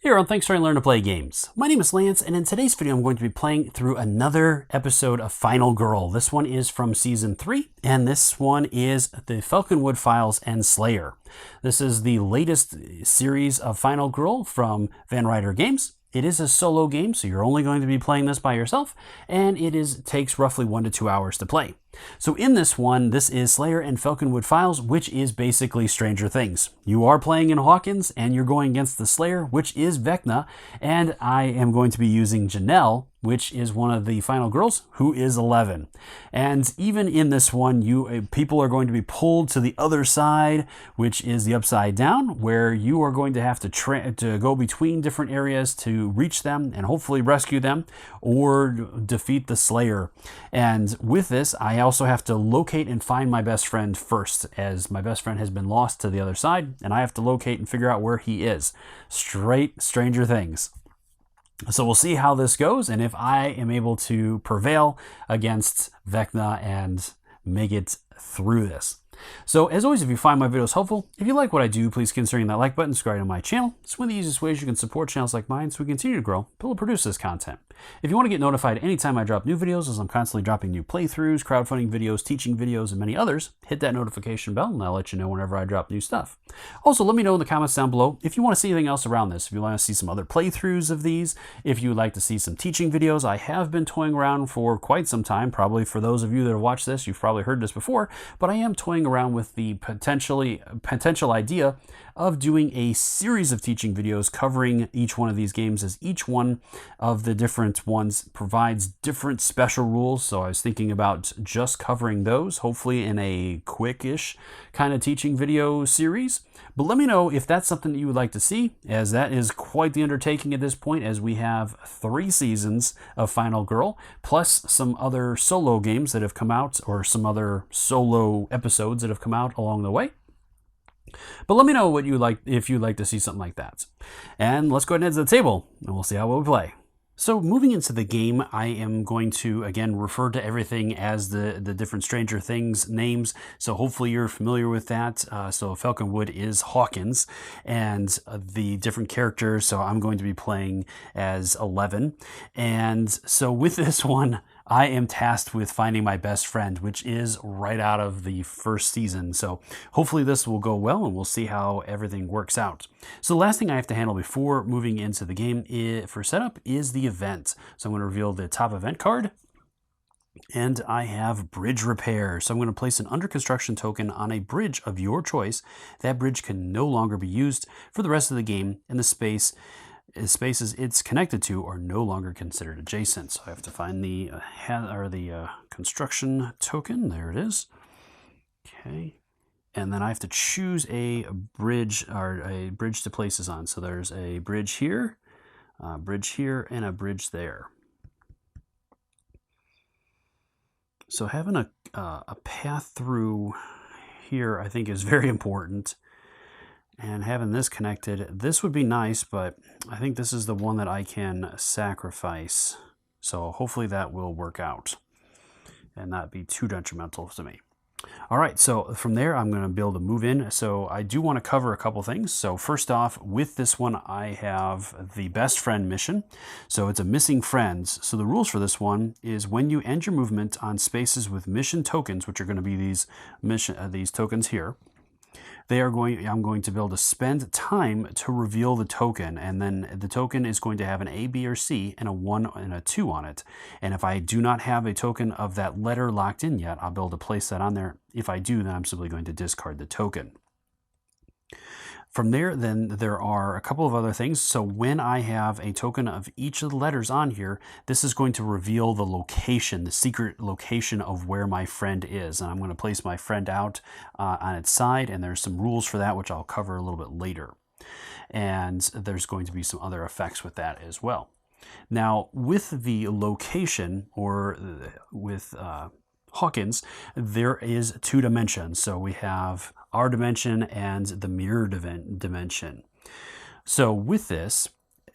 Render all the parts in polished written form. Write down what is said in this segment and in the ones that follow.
Here on Thanks for Learn to Play Games. My name is Lance, and in today's video I'm going to be playing through another episode of Final Girl. This one is from Season 3, and this one is the Falconwood Files and Slayer. This is the latest series of Final Girl from Ryder Games. It is a solo game, so you're only going to be playing this by yourself, and it takes roughly 1 to 2 hours to play. So in this one, this is Slayer and Falconwood Files, which is basically Stranger Things. You are playing in Hawkins, and you're going against the Slayer, which is Vecna, and I am going to be using Janelle, which is one of the final girls, who is 11. And even in this one, people are going to be pulled to the other side, which is the upside down, where you are going to have to go between different areas to reach them and hopefully rescue them or defeat the Slayer. And with this, I also have to locate and find my best friend first, as my best friend has been lost to the other side, and I have to locate and figure out where he is. Straight Stranger Things. So we'll see how this goes, and if I am able to prevail against Vecna and make it through this. So as always, if you find my videos helpful, if you like what I do, please consider hitting that like button, subscribe to my channel. It's one of the easiest ways you can support channels like mine so we continue to grow, produce this content. If you want to get notified anytime I drop new videos, as I'm constantly dropping new playthroughs, crowdfunding videos, teaching videos, and many others, hit that notification bell and I'll let you know whenever I drop new stuff. Also, let me know in the comments down below if you want to see anything else around this, if you want to see some other playthroughs of these, if you would like to see some teaching videos. I have been toying around for quite some time. Probably for those of you that have watched this, you've probably heard this before, but I am toying around with the potential idea of doing a series of teaching videos covering each one of these games, as each one of the different ones provides different special rules. So I was thinking about just covering those, hopefully in a quick-ish kind of teaching video series. But let me know if that's something that you would like to see, as that is quite the undertaking at this point, as we have 3 seasons of Final Girl, plus some other solo games that have come out, or some other solo episodes that have come out along the way. But let me know what you like, if you'd like to see something like that. And let's go ahead and head to the table, and we'll see how well we play. So moving into the game, I am going to, again, refer to everything as the different Stranger Things names. So hopefully you're familiar with that. So Falconwood is Hawkins, and the different characters. So I'm going to be playing as 11. And so with this one, I am tasked with finding my best friend, which is right out of the first season. So hopefully this will go well, and we'll see how everything works out. So the last thing I have to handle before moving into the game for setup is the event. So I'm going to reveal the top event card. And I have bridge repair. So I'm going to place an under construction token on a bridge of your choice. That bridge can no longer be used for the rest of the game, and the spaces it's connected to are no longer considered adjacent. So I have to find the construction token. There it is. Okay. And then I have to choose a bridge, or a bridge to place this on. So there's a bridge here, and a bridge there. So having a path through here, I think, is very important. And having this connected, this would be nice, but I think this is the one that I can sacrifice. So hopefully that will work out and not be too detrimental to me. All right, so from there, I'm going to be able to move in. So I do want to cover a couple things. So first off, with this one, I have the best friend mission. So it's a missing friends. So the rules for this one is when you end your movement on spaces with mission tokens, which are going to be these tokens here, I'm going to be able to spend time to reveal the token, and then the token is going to have an A, B, or C, and a 1 and a 2 on it. And if I do not have a token of that letter locked in yet, I'll be able to place that on there. If I do, then I'm simply going to discard the token. From there, then there are a couple of other things. So when I have a token of each of the letters on here, this is going to reveal the location, the secret location of where my friend is. And I'm going to place my friend out on its side, and there's some rules for that, which I'll cover a little bit later. And there's going to be some other effects with that as well. Now, with the location, or with Hawkins, there is 2 dimensions. So we have our dimension and the mirror dimension. So with this,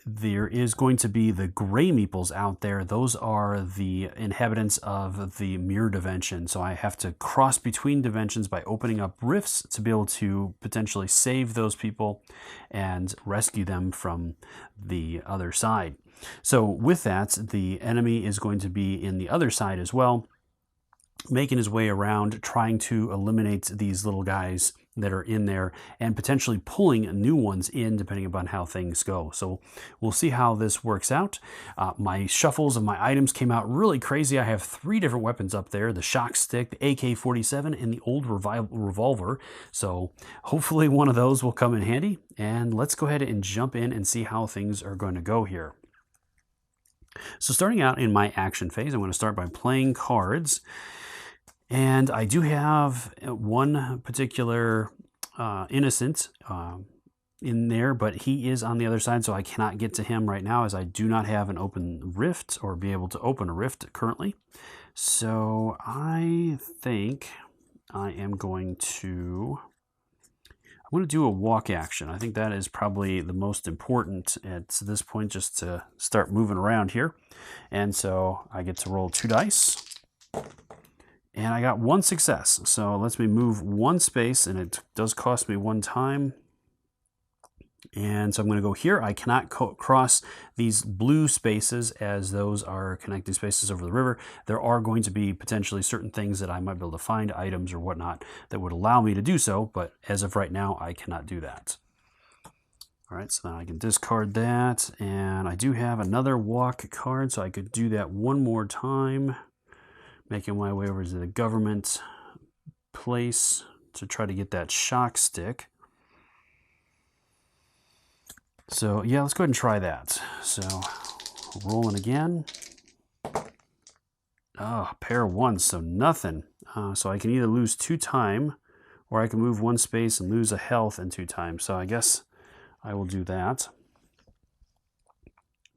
there is going to be the gray meeples out there. Those are the inhabitants of the mirror dimension. So I have to cross between dimensions by opening up rifts to be able to potentially save those people and rescue them from the other side. So with that, the enemy is going to be in the other side as well, making his way around, trying to eliminate these little guys that are in there and potentially pulling new ones in depending upon how things go. So we'll see how this works out. My shuffles of my items came out really crazy. I have 3 different weapons up there: the shock stick, the AK-47, and the old revolver. So hopefully one of those will come in handy. And let's go ahead and jump in and see how things are going to go here. So starting out in my action phase, I'm going to start by playing cards. And I do have one particular innocent in there, but he is on the other side, so I cannot get to him right now as I do not have an open rift or be able to open a rift currently. So I think I am going to... I'm going to do a walk action. I think that is probably the most important at this point, just to start moving around here. And so I get to roll 2 dice. And I got 1 success, so it lets me move 1 space, and it does cost me 1 time. And so I'm going to go here. I cannot cross these blue spaces, as those are connecting spaces over the river. There are going to be potentially certain things that I might be able to find, items or whatnot, that would allow me to do so, but as of right now, I cannot do that. All right, so now I can discard that, and I do have another walk card, so I could do that 1 more time. Making my way over to the government place to try to get that shock stick. So yeah, let's go ahead and try that. So rolling again. Oh, pair of 1s, so nothing. So I can either lose 2 time, or I can move 1 space and lose a health in 2 times. So I guess I will do that,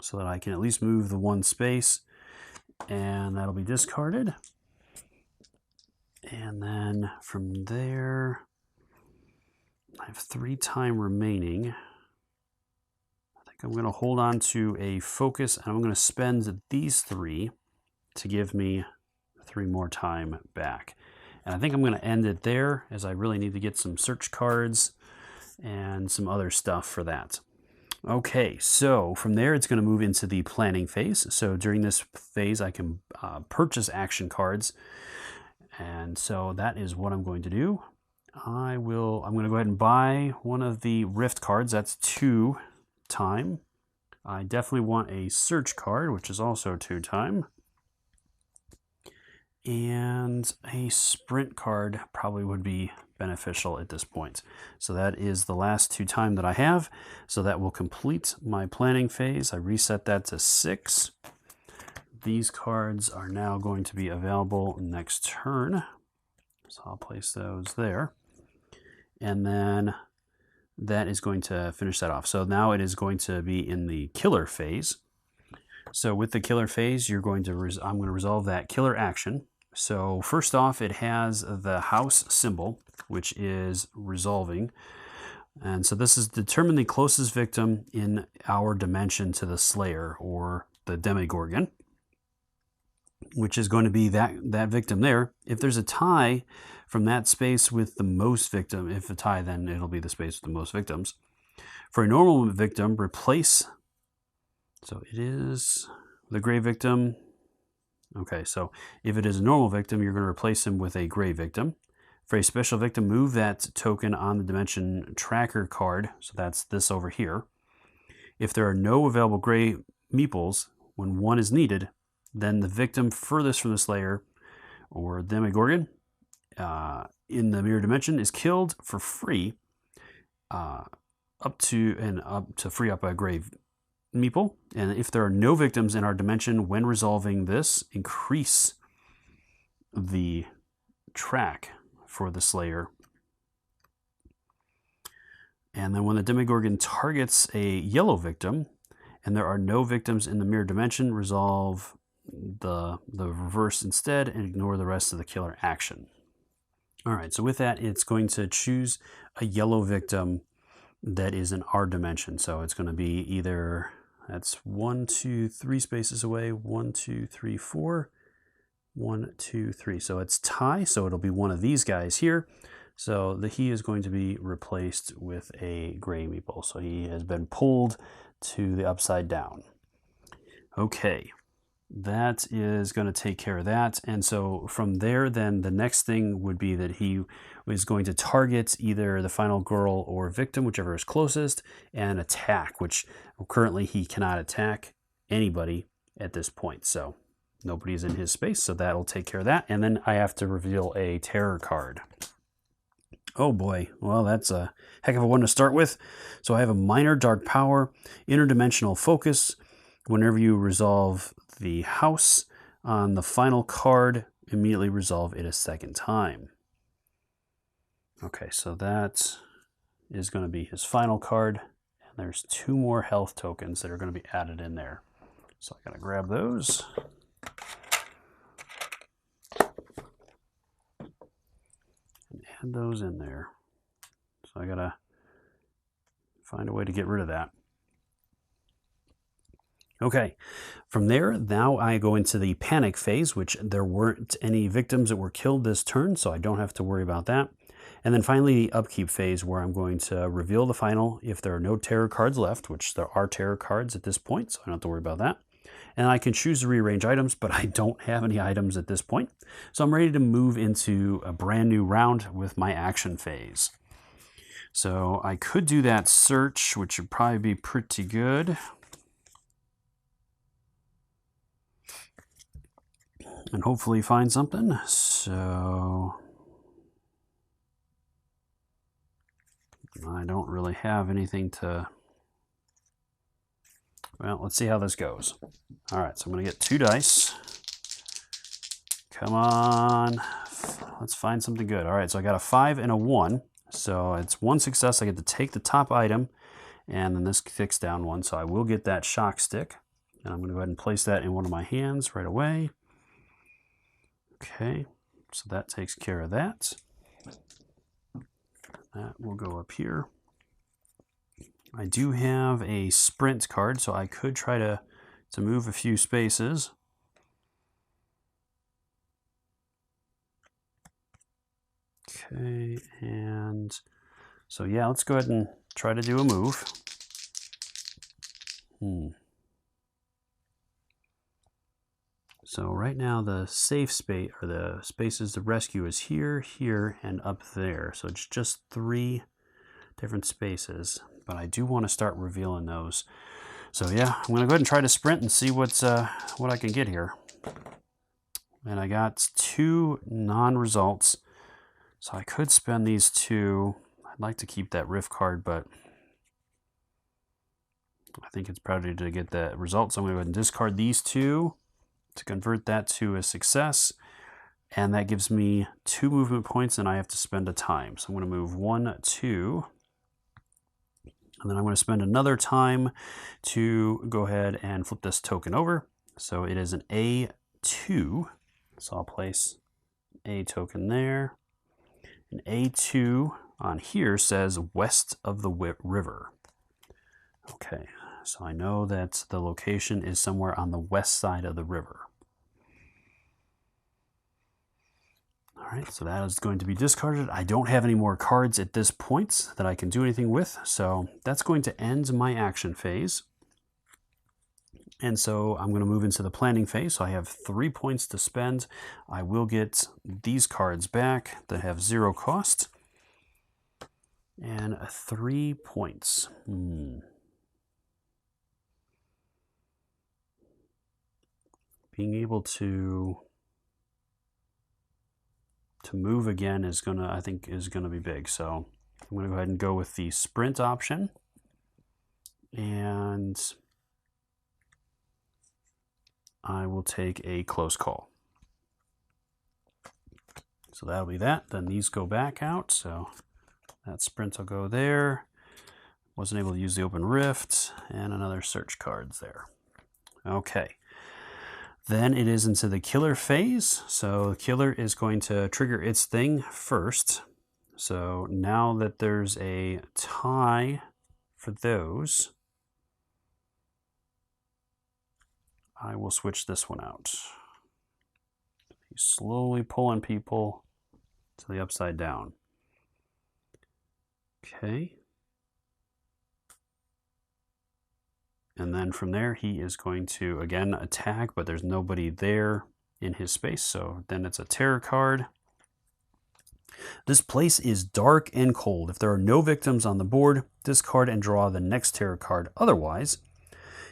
so that I can at least move the 1 space. And that'll be discarded. And then from there, I have 3 time remaining. I think I'm going to hold on to a focus, and I'm going to spend these 3 to give me 3 more time back. And I think I'm going to end it there, as I really need to get some search cards and some other stuff for that. Okay, so from there it's going to move into the planning phase. So during this phase I can purchase action cards, and so that is what I'm going to do. I'm going to go ahead and buy one of the rift cards. That's 2 time. I definitely want a search card, which is also 2 time. And a sprint card probably would be beneficial at this point. So that is the last 2 time that I have. So that will complete my planning phase. I reset that to 6. These cards are now going to be available next turn. So I'll place those there. And then that is going to finish that off. So now it is going to be in the killer phase. So with the killer phase, I'm going to resolve that killer action. So first off, it has the house symbol, which is resolving. And so this is determine the closest victim in our dimension to the Slayer, or the Demogorgon, which is going to be that victim there. If there's a tie from that space with the most victim, if a tie, then it'll be the space with the most victims. For a normal victim, replace, so it is the gray victim. Okay, so if it is a normal victim, you're going to replace him with a gray victim. For a special victim, move that token on the dimension tracker card. So that's this over here. If there are no available gray meeples when 1 is needed, then the victim furthest from the Slayer or Demogorgon in the mirror dimension is killed for free, up to free up a gray meeple. And if there are no victims in our dimension when resolving this, increase the track for the Slayer. And then when the Demogorgon targets a yellow victim and there are no victims in the mirror dimension, resolve the reverse instead and ignore the rest of the killer action. All right, so with that, it's going to choose a yellow victim that is in our dimension. So it's going to be either That's 1, 2, 3 spaces away. 1, 2, 3, 4. 1, 2, 3. So it's tie, so it'll be one of these guys here. So he is going to be replaced with a gray meeple. So he has been pulled to the upside down. Okay, that is going to take care of that. And so from there, then the next thing would be that he is going to target either the final girl or victim, whichever is closest, and attack, which currently he cannot attack anybody at this point. So nobody's in his space, so that'll take care of that. And then I have to reveal a terror card. Oh boy, well, that's a heck of a one to start with. So I have a minor dark power, interdimensional focus. Whenever you resolve the house on the final card, immediately resolve it a second time. Okay, so that is going to be his final card. And there's 2 more health tokens that are going to be added in there. So I got to grab those. Add those in there. So I gotta find a way to get rid of that. Okay, from there, now I go into the panic phase, which there weren't any victims that were killed this turn, so I don't have to worry about that. And then finally, the upkeep phase, where I'm going to reveal the final if there are no terror cards left, which there are terror cards at this point, so I don't have to worry about that. And I can choose to rearrange items, but I don't have any items at this point. So I'm ready to move into a brand new round with my action phase. So I could do that search, which would probably be pretty good. And hopefully find something. So I don't really have anything to... Well, let's see how this goes. All right, so I'm going to get 2 dice. Come on. Let's find something good. All right, so I got a 5 and a 1. So it's 1 success. I get to take the top item, and then this kicks down 1. So I will get that shock stick. And I'm going to go ahead and place that in one of my hands right away. Okay, so that takes care of that. That will go up here. I do have a sprint card, so I could try to move a few spaces. Okay, and so yeah, let's go ahead and try to do a move. So right now the safe space, or the spaces to rescue, is here, here, and up there. So it's just 3 different spaces. But I do want to start revealing those. So yeah, I'm going to go ahead and try to sprint and see what I can get here. And I got 2 non-results. So I could spend these 2. I'd like to keep that riff card, but I think it's probably to get the result. So I'm going to go ahead and discard these 2 to convert that to a success. And that gives me 2 movement points, and I have to spend a time. So I'm going to move 1, 2. And then I'm going to spend another time to go ahead and flip this token over. So it is an A2. So I'll place A token there. An A2 on here says west of the river. Okay, so I know that the location is somewhere on the west side of the river. All right, so that is going to be discarded. I don't have any more cards at this point that I can do anything with, so that's going to end my action phase. And so I'm going to move into the planning phase. So I have 3 points to spend. I will get these cards back that have 0 cost. And 3 points. Being able to move again is gonna, I think, is gonna be big. So I'm gonna go ahead and go with the sprint option, and I will take a close call. So that'll be that. Then these go back out. So that sprint will go there. Wasn't able to use the open rift, and another search cards there. Okay. Then it is into the killer phase. So the killer is going to trigger its thing first. So now that there's a tie for those, I will switch this one out. He's slowly pulling people to the upside down. Okay. And then from there, he is going to, again, attack, but there's nobody there in his space, so then it's a terror card. This place is dark and cold. If there are no victims on the board, discard and draw the next terror card. Otherwise,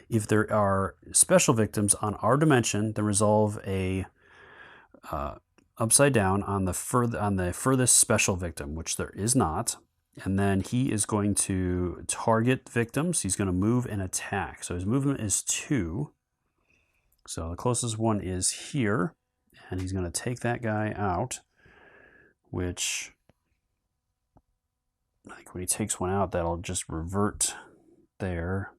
if there are special victims on our dimension, then resolve a upside down on the furthest special victim, which there is not. And then he is going to target victims. He's going to move and attack. So his movement is 2. So the closest one is here. And he's going to take that guy out, which, like when he takes one out, that'll just revert there.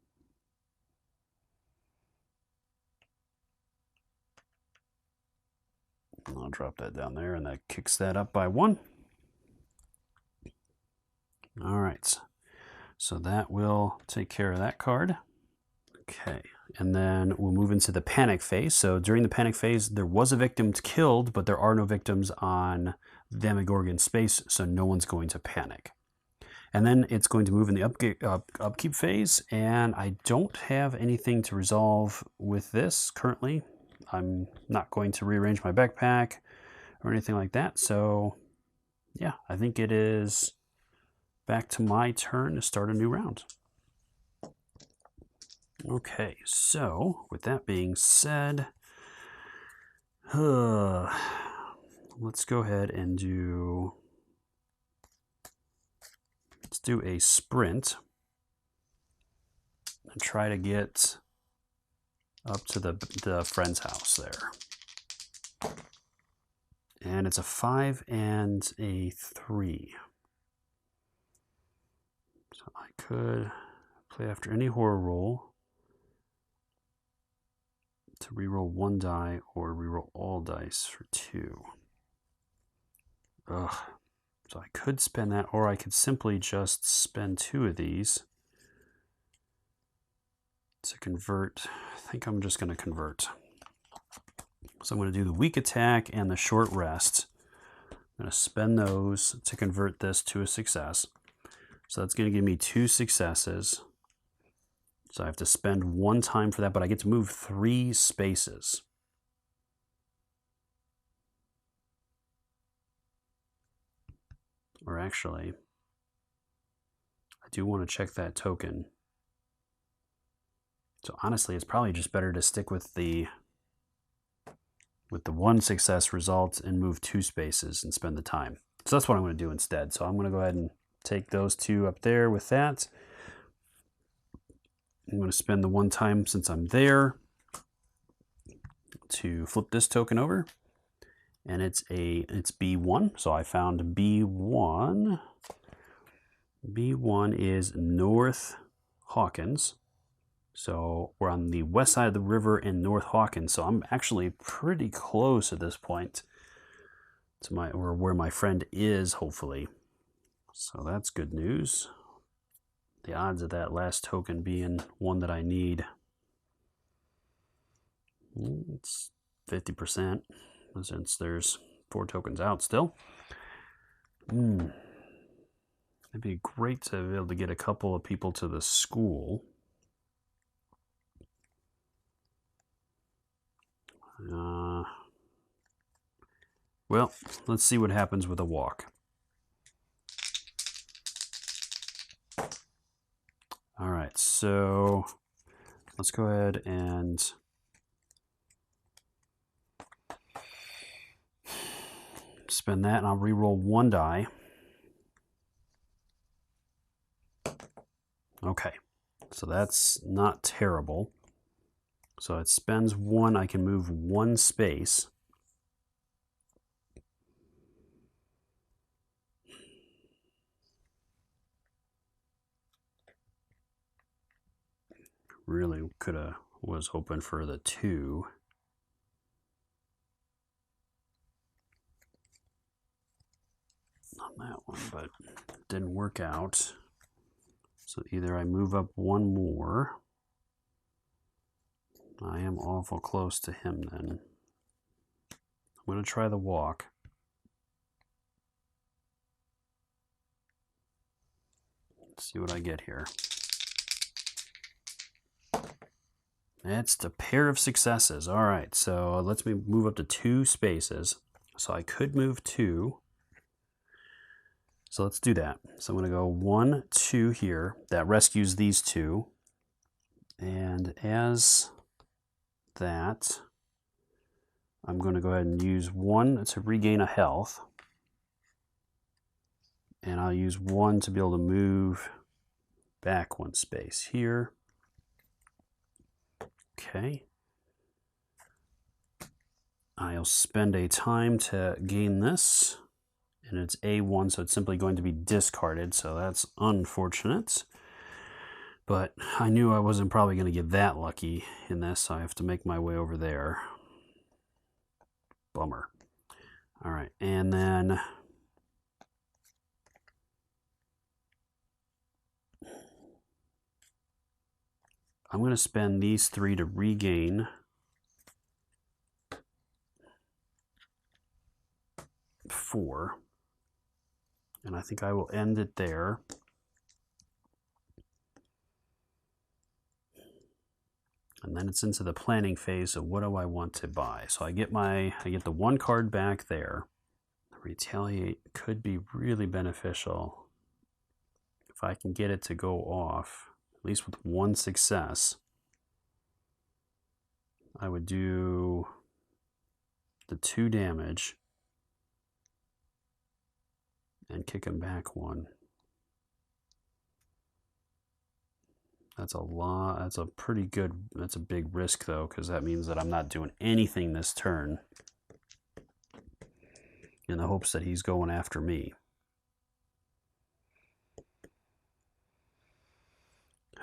I'll drop that down there, and that kicks that up by 1. All right, so that will take care of that card. Okay, and then we'll move into the panic phase. So during the panic phase, there was a victim killed, but there are no victims on the Demogorgon space, so no one's going to panic. And then it's going to move in the upkeep phase, and I don't have anything to resolve with this currently. I'm not going to rearrange my backpack or anything like that, so yeah, I think it is back to my turn to start a new round. Okay, so with that being said, let's go ahead and let's do a sprint and try to get up to the friend's house there. And it's a 5 and a 3. So I could play after any horror roll to reroll 1 die or reroll all dice for 2. Ugh. So I could spend that, or I could simply just spend 2 of these to convert. I think I'm just going to convert. So I'm going to do the weak attack and the short rest. I'm going to spend those to convert this to a success. So that's going to give me 2 successes. So I have to spend 1 time for that, but I get to move 3 spaces. Or actually, I do want to check that token. So honestly, it's probably just better to stick with the 1 success result and move 2 spaces and spend the time. So that's what I'm going to do instead. So I'm going to go ahead and take those 2 up there with that. I'm going to spend the 1 time since I'm there to flip this token over. And it's B1. So I found B1. B1 is North Hawkins. So we're on the west side of the river in North Hawkins. So I'm actually pretty close at this point to where my friend is, hopefully. So that's good news. The odds of that last token being one that I need, it's 50%, since there's 4 tokens out still. It'd be great to be able to get a couple of people to the school. Well, let's see what happens with a walk. All right, so let's go ahead and spend that, and I'll re-roll 1 die. Okay, so that's not terrible. So it spends 1, I can move 1 space. Really was hoping for the 2. On that one, but it didn't work out. So either I move up 1 more. I am awful close to him then. I'm going to try the walk. Let's see what I get here. It's a pair of successes. All right, so let's move up to 2 spaces. So I could move 2. So let's do that. So I'm going to go 1, 2 here. That rescues these 2. And as that, I'm going to go ahead and use 1 to regain a health. And I'll use 1 to be able to move back 1 space here. Okay. I'll spend a time to gain this. And it's A1, so it's simply going to be discarded. So that's unfortunate. But I knew I wasn't probably going to get that lucky in this, so I have to make my way over there. Bummer. All right, and then I'm going to spend these 3 to regain 4. And I think I will end it there. And then it's into the planning phase of what do I want to buy. So I get the 1 card back there. Retaliate could be really beneficial if I can get it to go off, at least with 1 success. I would do the 2 damage and kick him back 1. That's a lot. That's a pretty good. That's a big risk though, because that means that I'm not doing anything this turn in the hopes that he's going after me.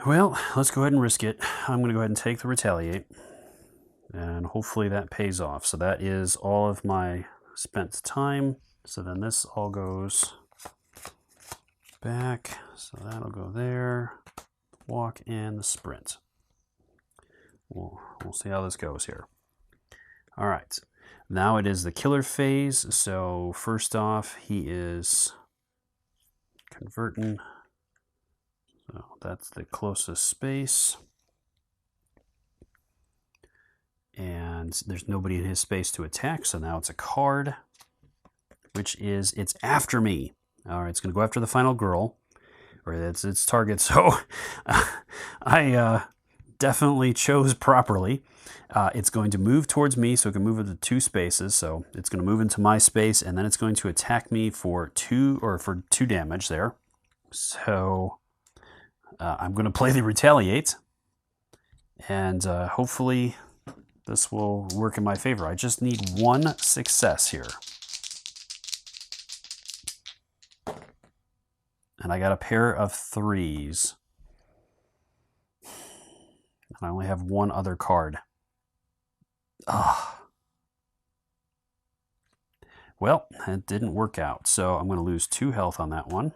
Well, let's go ahead and risk it. I'm going to go ahead and take the retaliate, and hopefully that pays off. So that is all of my spent time. So then this all goes back. So that'll go there. Walk and the sprint. We'll see how this goes here. All right. Now it is the killer phase. So first off, he is converting. So that's the closest space. And there's nobody in his space to attack. So now it's a card, which is, it's after me. All right, it's going to go after the final girl, or that's its target. So I definitely chose properly. It's going to move towards me, so it can move into 2 spaces. So it's going to move into my space, and then it's going to attack me for 2 damage there. So I'm going to play the retaliate, and hopefully this will work in my favor. I just need 1 success here. And I got a pair of 3s. And I only have 1 other card. Well, it didn't work out. So I'm going to lose 2 health on that one.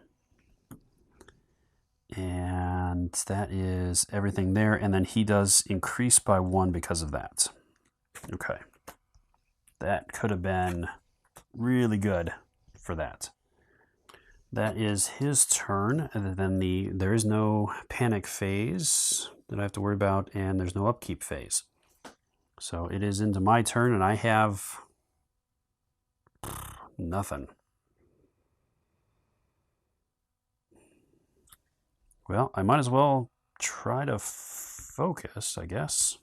And that is everything there. And then he does increase by 1 because of that. Okay. That could have been really good for that. That is his turn, and then there is no panic phase that I have to worry about, and there's no upkeep phase. So it is into my turn, and I have nothing. Well, I might as well try to focus, I guess.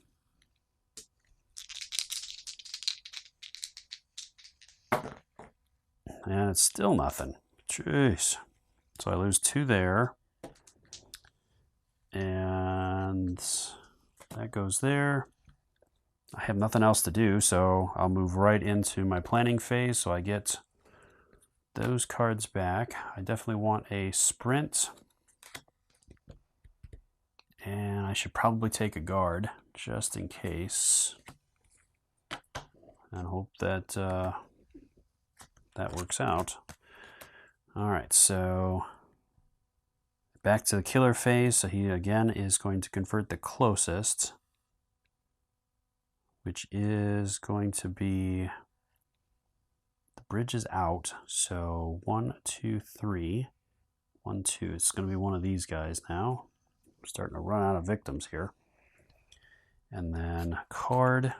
And it's still nothing. Jeez. So I lose 2 there. And that goes there. I have nothing else to do, so I'll move right into my planning phase. So I get those cards back. I definitely want a sprint. And I should probably take a guard just in case. And hope that that works out. All right, so back to the killer phase. So he again is going to convert the closest. which is going to be, the bridge is out, so 1, 2, 3, 1, 2. It's going to be one of these guys now. I'm starting to run out of victims here. And then card.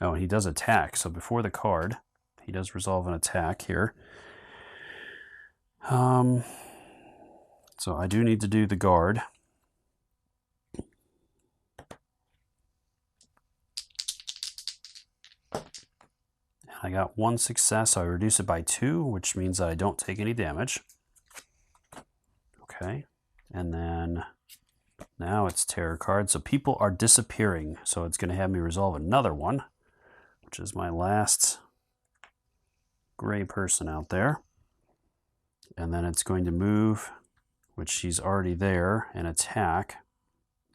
Oh, he does attack. So before the card, he does resolve an attack here. So I do need to do the guard. I got 1 success, so I reduce it by 2, which means that I don't take any damage. Okay, and then now it's terror card. So people are disappearing, so it's going to have me resolve another one, which is my last gray person out there. And then it's going to move, which she's already there, and attack.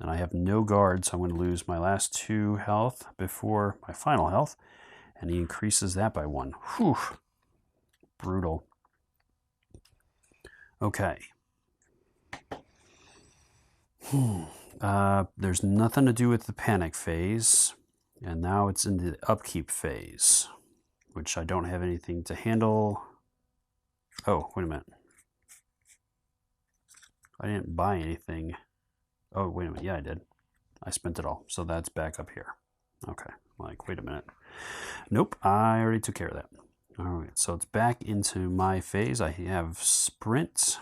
And I have no guard, so I'm going to lose my last 2 health before my final health. And he increases that by 1. Whew. Brutal. Okay. There's nothing to do with the panic phase. And now it's in the upkeep phase, which I don't have anything to handle. Oh, wait a minute. I didn't buy anything. Oh, wait a minute. Yeah, I did. I spent it all. So that's back up here. Okay. Like, wait a minute. Nope, I already took care of that. All right, so it's back into my phase. I have sprint,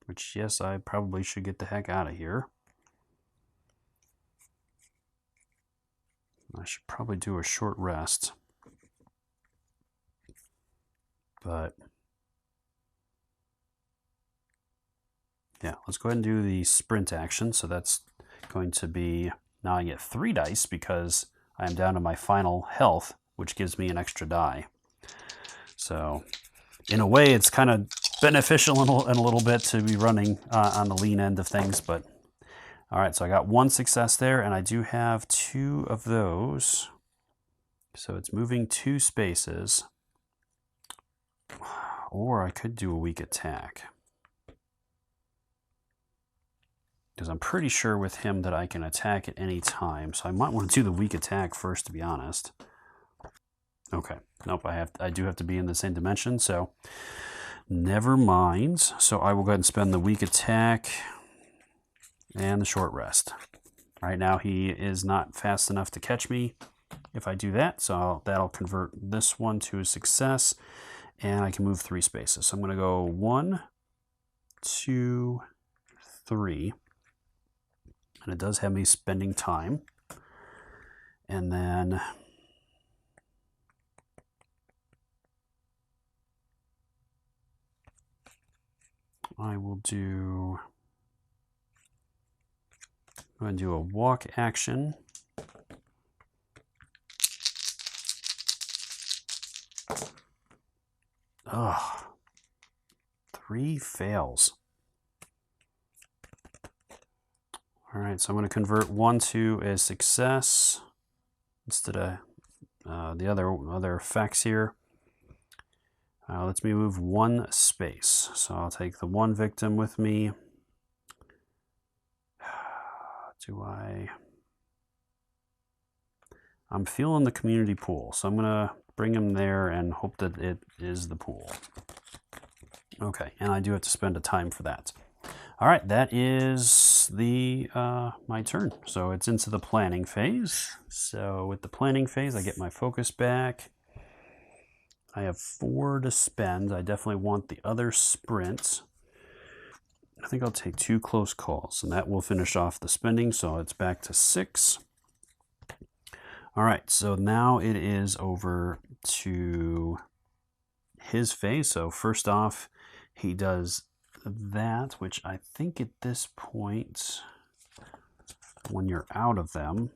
which, yes, I probably should get the heck out of here. I should probably do a short rest. But, yeah, let's go ahead and do the sprint action. So that's going to be, now I get 3 dice because I am down to my final health, which gives me an extra die. So, in a way, it's kind of beneficial in a little bit to be running on the lean end of things. But, all right, so I got 1 success there, and I do have 2 of those. So it's moving 2 spaces. Or I could do a weak attack. Because I'm pretty sure with him that I can attack at any time. So I might want to do the weak attack first, to be honest. Okay. Nope, I do have to be in the same dimension, so never mind. So I will go ahead and spend the weak attack and the short rest. Right now he is not fast enough to catch me if I do that. So that'll convert this one to a success. And I can move 3 spaces. So I'm going to go 1, 2, 3. And it does have me spending time. And then I will do, I'm going to do a walk action. Ugh. 3 fails. All right, so I'm going to convert 1 to a success instead of the other effects here. Lets me move 1 space. So I'll take the 1 victim with me. I'm feeling the community pool, so I'm going to bring him there and hope that it is the pool. Okay, and I do have to spend a time for that. All right, that is the my turn. So it's into the planning phase. So with the planning phase, I get my focus back. I have 4 to spend. I definitely want the other sprint. I think I'll take 2 close calls, and that will finish off the spending. So it's back to 6. All right, so now it is over to his phase. So first off, he does that, which I think at this point, when you're out of them,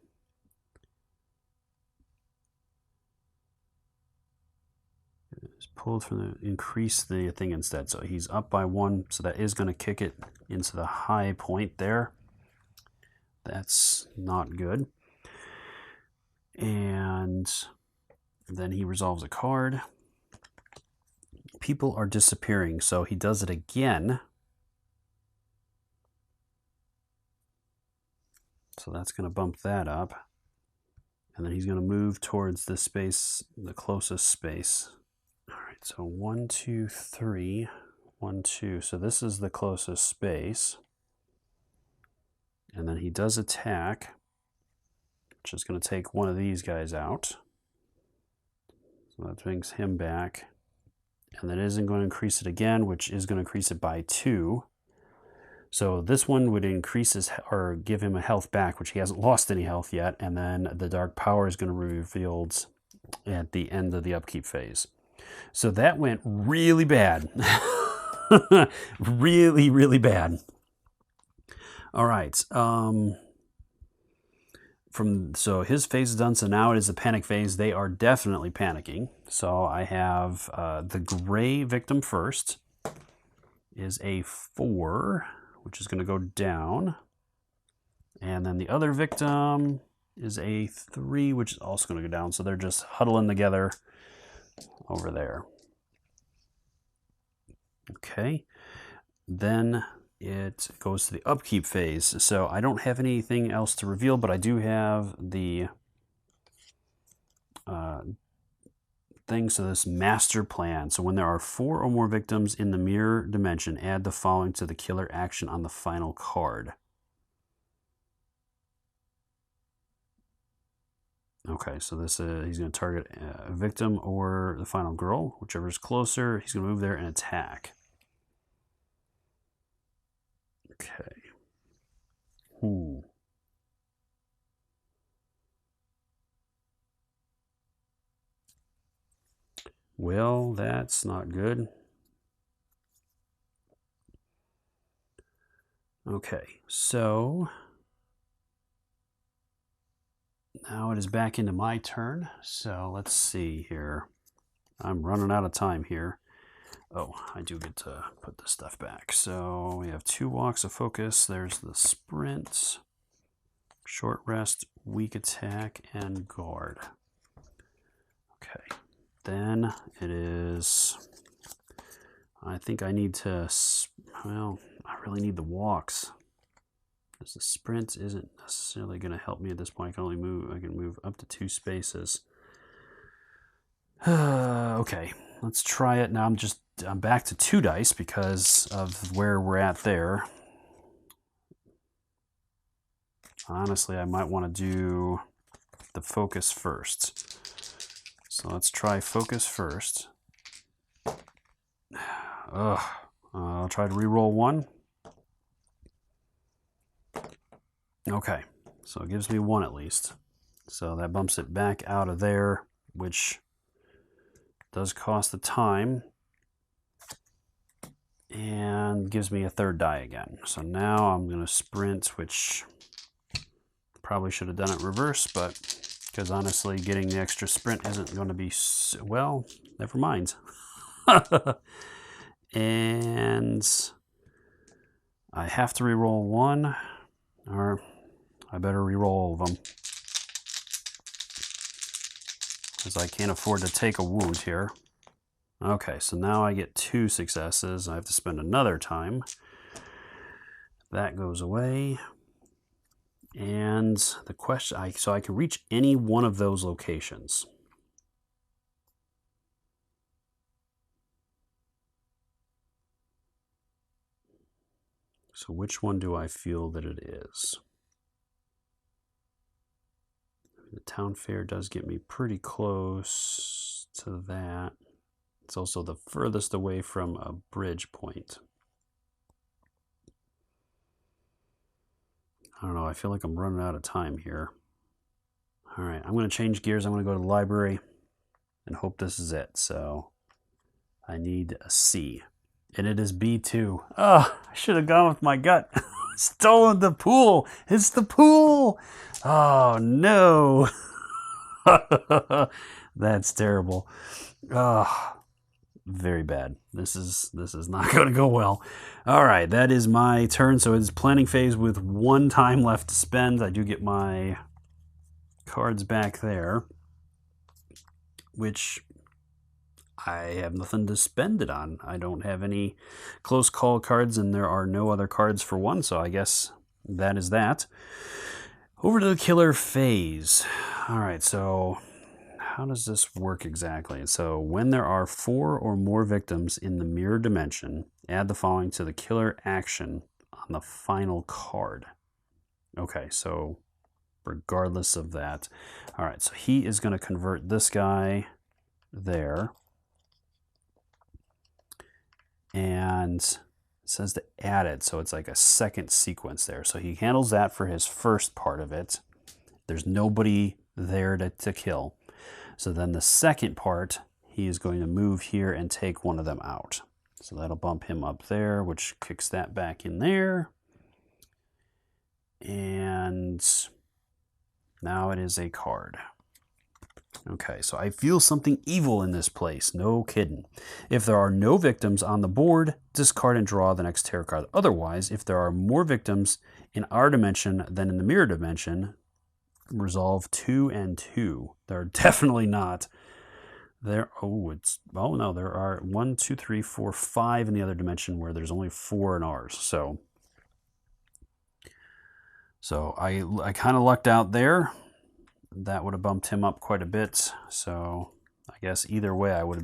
is pulled from the, increase the thing instead. So he's up by 1, so that is going to kick it into the high point there. That's not good. And then he resolves a card. People are disappearing, so he does it again. So that's going to bump that up. And then he's going to move towards this space, the closest space. All right, so 1, 2, 3, 1, 2. So this is the closest space. And then he does attack, which is going to take one of these guys out. So that brings him back. And that isn't going to increase it again, which is going to increase it by 2. So this one would increase his, or give him a health back, which he hasn't lost any health yet. And then the dark power is going to be revealed at the end of the upkeep phase. So that went really bad. Really, really bad. All right. So his phase is done. So now it is the panic phase. They are definitely panicking. So I have the gray victim first is a 4, which is going to go down. And then the other victim is a 3, which is also going to go down. So they're just huddling together over there. Okay. Then it goes to the upkeep phase. So I don't have anything else to reveal, but I do have the thing. So this master plan. So when there are 4 or more victims in the mirror dimension, add the following to the killer action on the final card. Okay, so this he's going to target a victim or the final girl, whichever is closer. He's going to move there and attack. Okay. Well, that's not good. Okay, so now it is back into my turn. So let's see here. I'm running out of time here. Oh, I do get to put this stuff back. So we have 2 walks of focus. There's the sprint, short rest, weak attack, and guard. Okay. Then it is, I think I need to, well, I really need the walks. Because the sprint isn't necessarily going to help me at this point. I can only move up to 2 spaces. Okay, let's try it. Now I'm back to 2 dice because of where we're at there. Honestly, I might want to do the focus first. So let's try focus first. I'll try to re-roll 1. Okay, so it gives me 1 at least. So that bumps it back out of there, which does cost the time. And gives me a 3rd die again. So now I'm going to sprint, which probably should have done it reverse, but because honestly getting the extra sprint isn't going to be, well, never mind. And I have to re-roll 1, or I better re-roll all of them, because I can't afford to take a wound here. Okay, so now I get 2 successes. I have to spend another time. That goes away. And the question, so I can reach any one of those locations. So which one do I feel that it is? The town fair does get me pretty close to that. It's also the furthest away from a bridge point. I don't know, I feel like I'm running out of time here. All right, I'm going to change gears. I'm going to go to the library and hope this is it. So I need a C. And it is B2. Oh, I should have gone with my gut. Stolen the pool. It's the pool. Oh, no. That's terrible. Oh, very bad. This is not going to go well. All right, that is my turn. So it's planning phase with 1 time left to spend. I do get my cards back there, which I have nothing to spend it on. I don't have any close call cards, and there are no other cards for 1, so I guess that is that. Over to the killer phase. All right, so how does this work exactly? So when there are 4 or more victims in the mirror dimension, add the following to the killer action on the final card. Okay, so regardless of that. All right, so he is going to convert this guy there. And it says to add it, so it's like a second sequence there. So he handles that for his first part of it. There's nobody there to kill. So then the second part, he is going to move here and take one of them out. So that'll bump him up there, which kicks that back in there. And now it is a card. Okay, so I feel something evil in this place. No kidding. If there are no victims on the board, discard and draw the next tarot card. Otherwise, if there are more victims in our dimension than in the mirror dimension, resolve 2 and 2. There are definitely not. There are 1, 2, 3, 4, 5 in the other dimension where there's only 4 in ours. So I kind of lucked out there. That would have bumped him up quite a bit. So I guess either way, I would have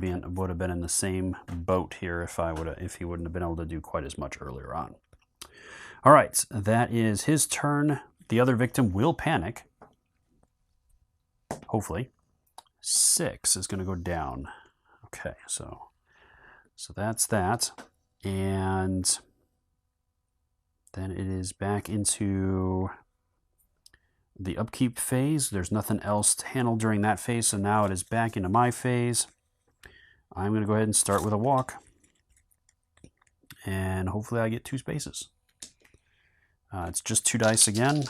been in the same boat here if he wouldn't have been able to do quite as much earlier on. All right, that is his turn. The other victim will panic. Hopefully. 6 is going to go down. Okay, so that's that. And then it is back into the upkeep phase. There's nothing else to handle during that phase, so now it is back into my phase. I'm going to go ahead and start with a walk. And hopefully I get 2 spaces. It's just 2 dice again.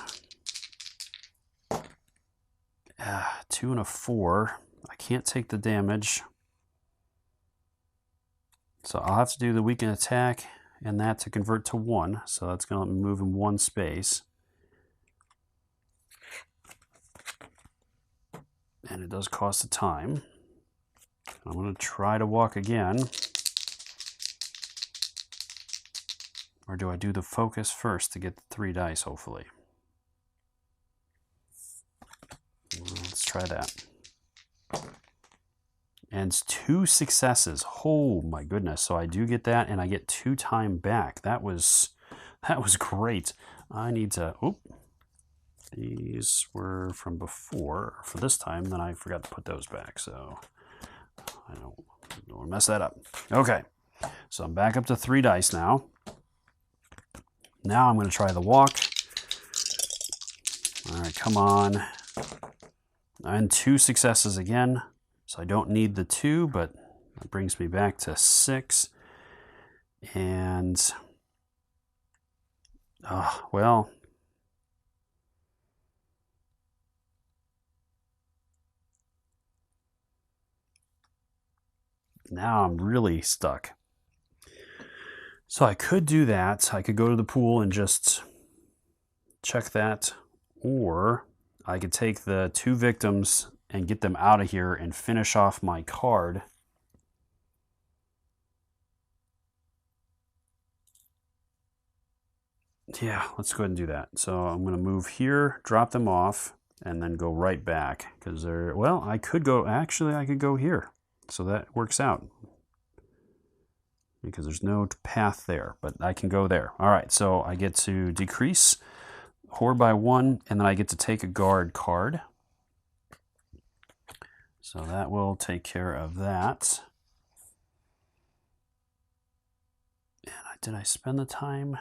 2 and a 4. I can't take the damage. So I'll have to do the weaken attack and that to convert to 1. So that's going to let me move in 1 space. And it does cost a time. I'm going to try to walk again. Or do I do the focus first to get the 3 dice, hopefully? Let's try that. And it's 2 successes. Oh my goodness. So I do get that and I get 2 time back. That was great. I need to, these were from before for this time, then I forgot to put those back. So I don't want to mess that up. Okay. So I'm back up to 3 dice now. Now I'm going to try the walk. All right, come on. And 2 successes again. So I don't need the 2, but that brings me back to 6. And, well, now I'm really stuck. So I could do that. I could go to the pool and just check that, or I could take the 2 victims and get them out of here and finish off my card. Yeah, let's go ahead and do that. So I'm going to move here, drop them off, and then go right back. Because I could go here. So that works out. Because there's no path there, but I can go there. All right, so I get to decrease horror by 1, and then I get to take a guard card. So that will take care of that. And did I spend the time?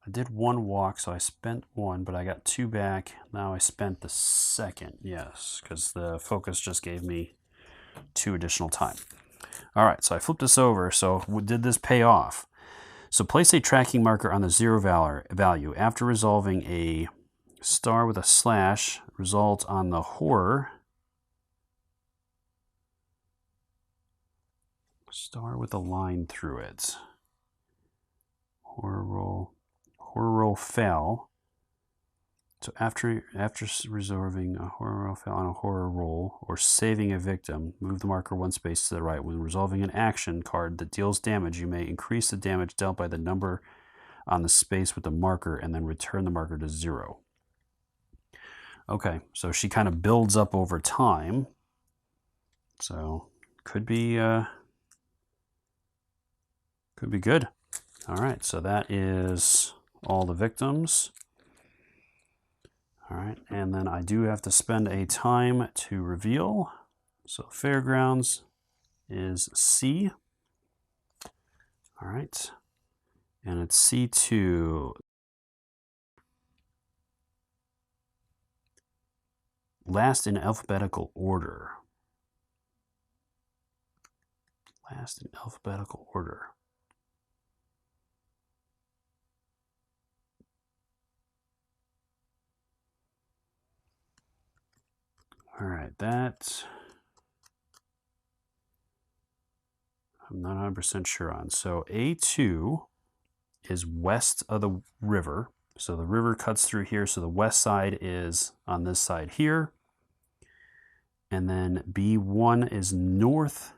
I did 1 walk, so I spent 1, but I got 2 back. Now I spent the second, yes, because the focus just gave me 2 additional time. All right, so I flipped this over. So did this pay off? So place a tracking marker on the 0 value. After resolving a star with a slash, result on the horror. Star with a line through it. Horror roll fail. So after resolving a horror roll fail on a horror roll or saving a victim, move the marker 1 space to the right. When resolving an action card that deals damage, you may increase the damage dealt by the number on the space with the marker and then return the marker to 0. Okay, so she kind of builds up over time. So could be good. All right, so that is all the victims. All right, and then I do have to spend a time to reveal. So fairgrounds is C. All right, and it's C2. Last in alphabetical order. Last in alphabetical order. All right, that I'm not 100% sure on. So A2 is west of the river. So the river cuts through here. So the west side is on this side here. And then B1 is north.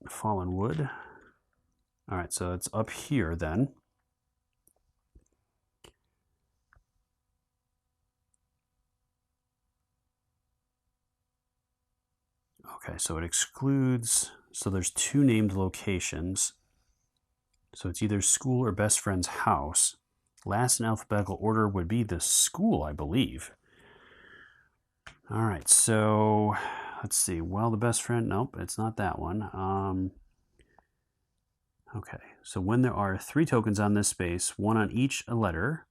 Falconwood. All right, so it's up here then. Okay, so it excludes, so there's two named locations. So it's either school or best friend's house. Last in alphabetical order would be the school, I believe. All right, so let's see. Well, the best friend, nope, it's not that one. Okay, so when there are 3 tokens on this space, one on each letter,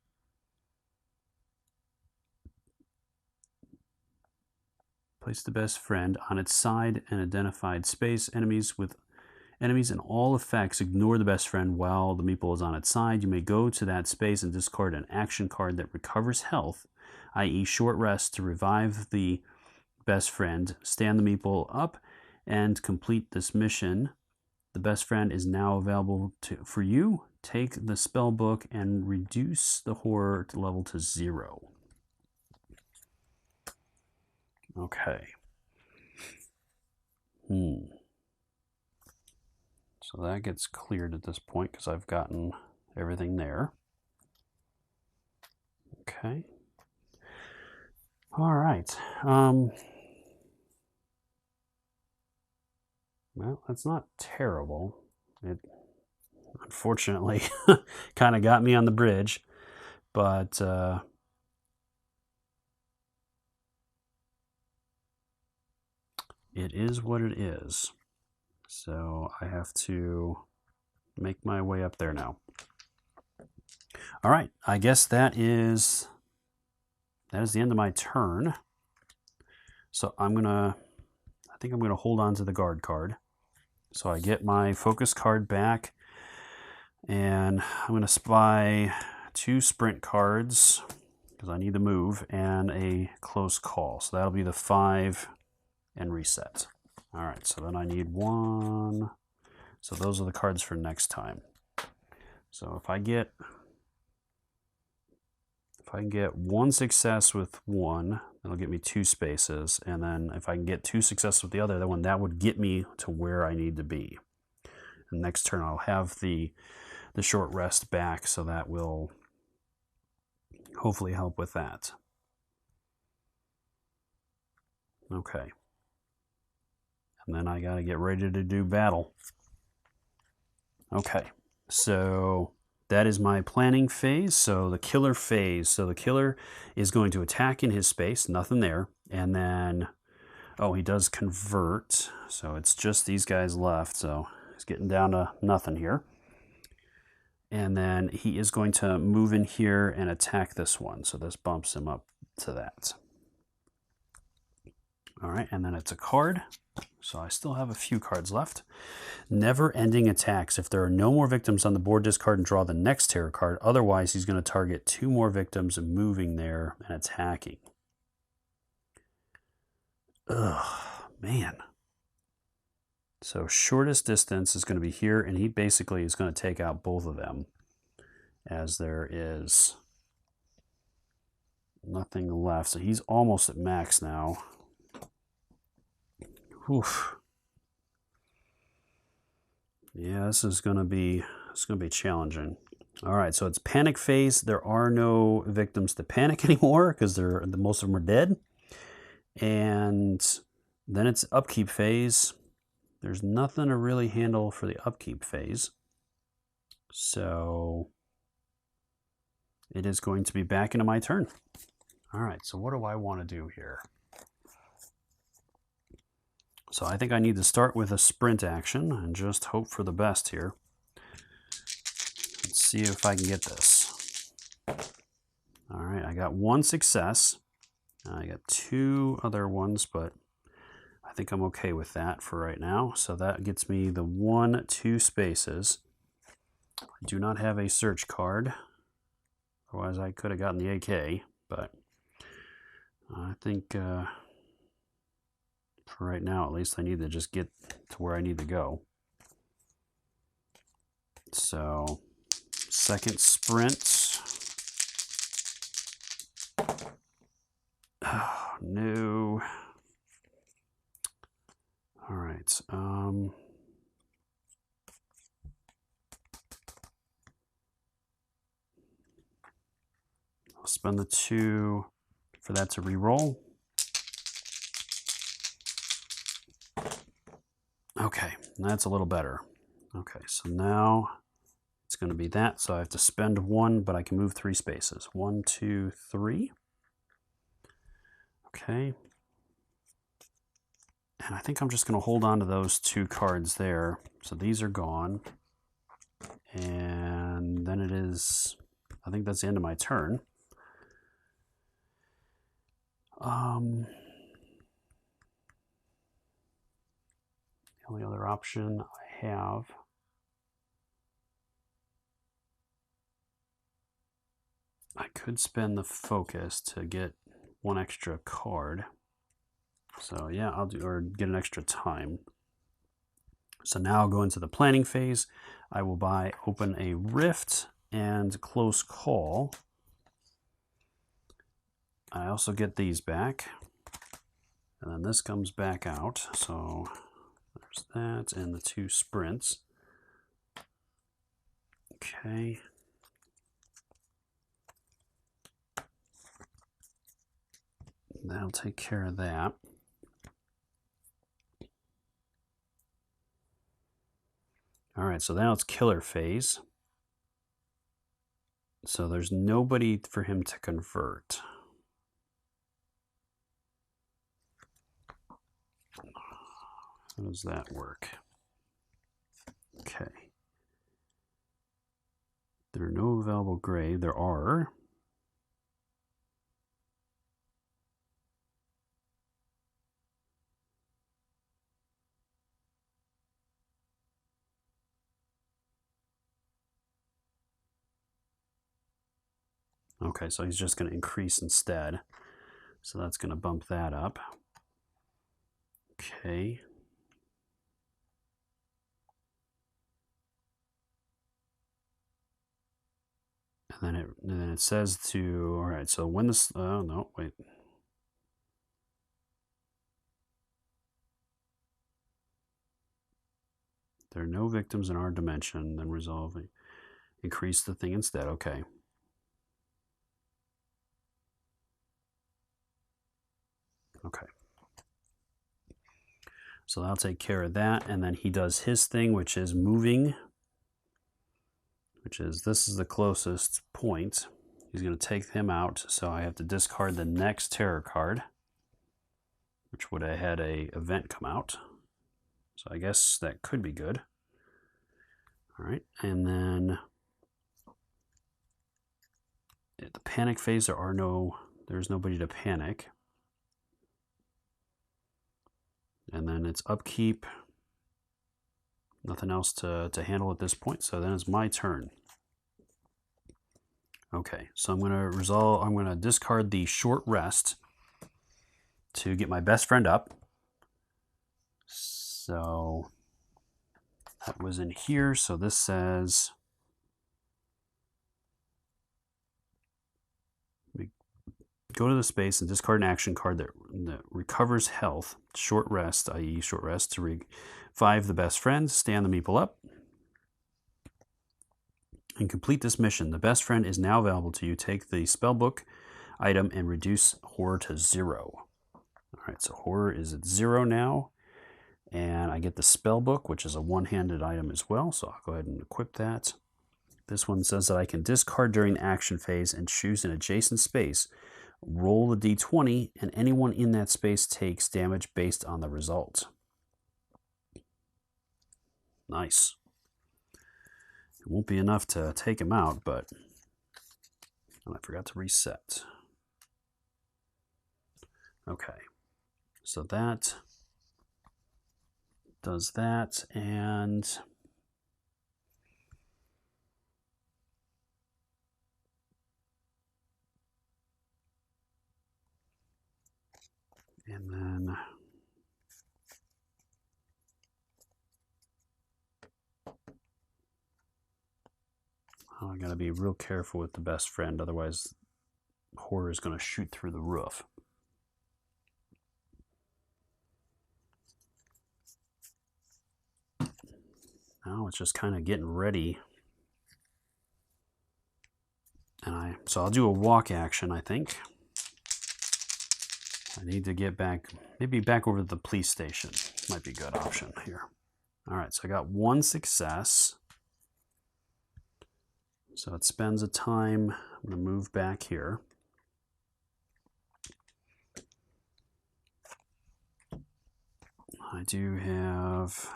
place the best friend on its side and identified space. Enemies and all effects ignore the best friend while the meeple is on its side. You may go to that space and discard an action card that recovers health, i.e. short rest, to revive the best friend, stand the meeple up, and complete this mission. The best friend is now available for you. Take the spell book and reduce the horror level to 0. Okay. So that gets cleared at this point because I've gotten everything there. Okay. All right. Well, that's not terrible. It unfortunately kind of got me on the bridge, but it is what it is. So I have to make my way up there now. All right, I guess that is the end of my turn. So I think I'm gonna hold on to the guard card. So I get my focus card back, and I'm gonna spy 2 sprint cards because I need to move, and a close call. So that'll be the 5 and reset. All right, so then I need 1. So those are the cards for next time. So if I can get 1 success with 1, that'll get me 2 spaces. And then if I can get 2 successes with the other one, that would get me to where I need to be. And next turn I'll have the short rest back, so that will hopefully help with that. Okay. And then I got to get ready to do battle. Okay, so that is my planning phase. So the killer phase. So the killer is going to attack in his space, nothing there. And then, oh, he does convert. So it's just these guys left. So he's getting down to nothing here. And then he is going to move in here and attack this one. So this bumps him up to that. All right, and then it's a card. So I still have a few cards left. Never-ending attacks. If there are no more victims on the board, discard and draw the next terror card. Otherwise, he's going to target 2 more victims and moving there and attacking. Ugh, man. So shortest distance is going to be here, and he basically is going to take out both of them, as there is nothing left. So he's almost at max now. Oof. Yeah, this is going to be challenging. All right, so it's panic phase. There are no victims to panic anymore because most of them are dead. And then it's upkeep phase. There's nothing to really handle for the upkeep phase. So it is going to be back into my turn. All right, so what do I want to do here? So I think I need to start with a sprint action and just hope for the best here. Let's see if I can get this. All right, I got one success. I got two other ones, but I think I'm okay with that for right now. So that gets me the 1-2 spaces. I do not have a search card. Otherwise, I could have gotten the AK, but I think for right now, at least, I need to just get to where I need to go. So, second sprint. Oh, no. All right. I'll spend the 2 for that to reroll. Okay, that's a little better. Okay, so now it's going to be that. So I have to spend 1, but I can move 3 spaces. 1, 2, 3. Okay. And I think I'm just going to hold on to those 2 cards there. So these are gone. And then it is, I think that's the end of my turn. The only other option I have I could spend the focus to get 1 extra card. So yeah, I'll do, or get an extra time. So now I'll go into the planning phase. I will open a rift and close call. I also get these back. And then this comes back out. So there's that and the 2 sprints. Okay. That'll take care of that. All right, so now it's killer phase. So there's nobody for him to convert. How does that work? Okay. There are no available gray. There are. Okay, so he's just going to increase instead. So that's going to bump that up. Okay. And then it says to, all right, so when this, oh no, wait. There are no victims in our dimension, then resolving. Increase the thing instead, okay. Okay. So I'll take care of that, and then he does his thing, which is moving, which is, this is the closest point. He's going to take him out, so I have to discard the next terror card, which would have had a event come out. So I guess that could be good. All right, and then at the panic phase, there's nobody to panic. And then it's upkeep. Nothing else to handle at this point, so then it's my turn. Okay, so I'm going to discard the short rest to get my best friend up. So that was in here, so this says go to the space and discard an action card that recovers health, short rest, i.e. short rest, to revive the best friend, stand the meeple up. and complete this mission. The best friend is now available to you. Take the spellbook item and reduce horror to 0. All right, so horror is at 0 now. And I get the spellbook, which is a one-handed item as well. So I'll go ahead and equip that. This one says that I can discard during the action phase and choose an adjacent space. Roll the d20, and anyone in that space takes damage based on the result. Nice. It won't be enough to take him out, but I forgot to reset. Okay, so that does that, and then I gotta be real careful with the best friend, otherwise horror is gonna shoot through the roof. Now it's just kind of getting ready. And so I'll do a walk action, I think. I need to get back, maybe back over to the police station. Might be a good option here. All right, so I got 1 success. So it spends a time. I'm going to move back here. I do have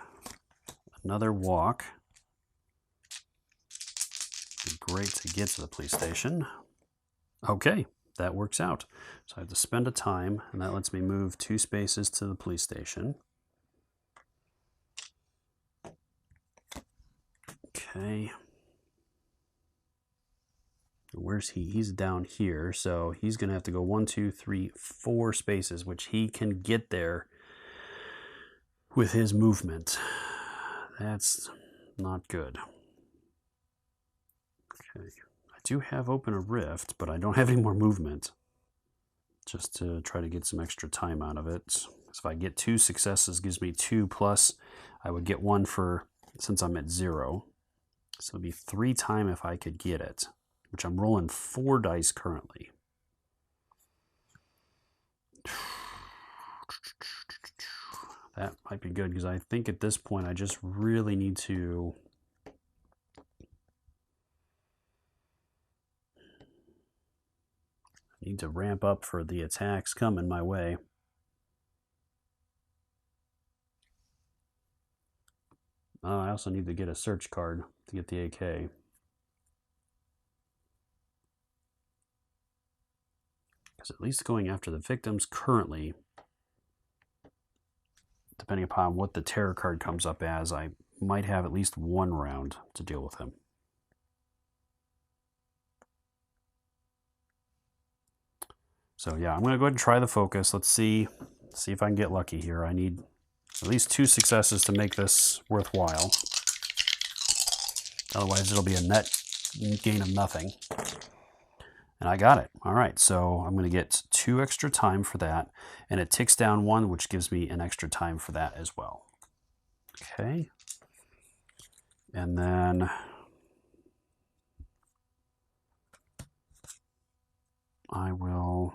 another walk. Great to get to the police station. Okay, that works out. So I have to spend a time, and that lets me move 2 spaces to the police station. Okay. Where's he? He's down here, so he's going to have to go 1, 2, 3, 4 spaces, which he can get there with his movement. That's not good. Okay, I do have open a rift, but I don't have any more movement. Just to try to get some extra time out of it. So if I get 2 successes, gives me 2 plus. I would get 1 for, since I'm at 0. So it'd be 3 time if I could get it, which I'm rolling 4 dice currently. That might be good, because I think at this point I just really need to ramp up for the attacks coming my way. Oh, I also need to get a search card to get the AK. Because at least going after the victims currently, depending upon what the terror card comes up as, I might have at least 1 round to deal with him. So yeah, I'm going to go ahead and try the focus. Let's see if I can get lucky here. I need at least 2 successes to make this worthwhile. Otherwise, it'll be a net gain of nothing. And I got it. All right, so I'm going to get 2 extra time for that. And it ticks down 1, which gives me an extra time for that as well. Okay. And then I will...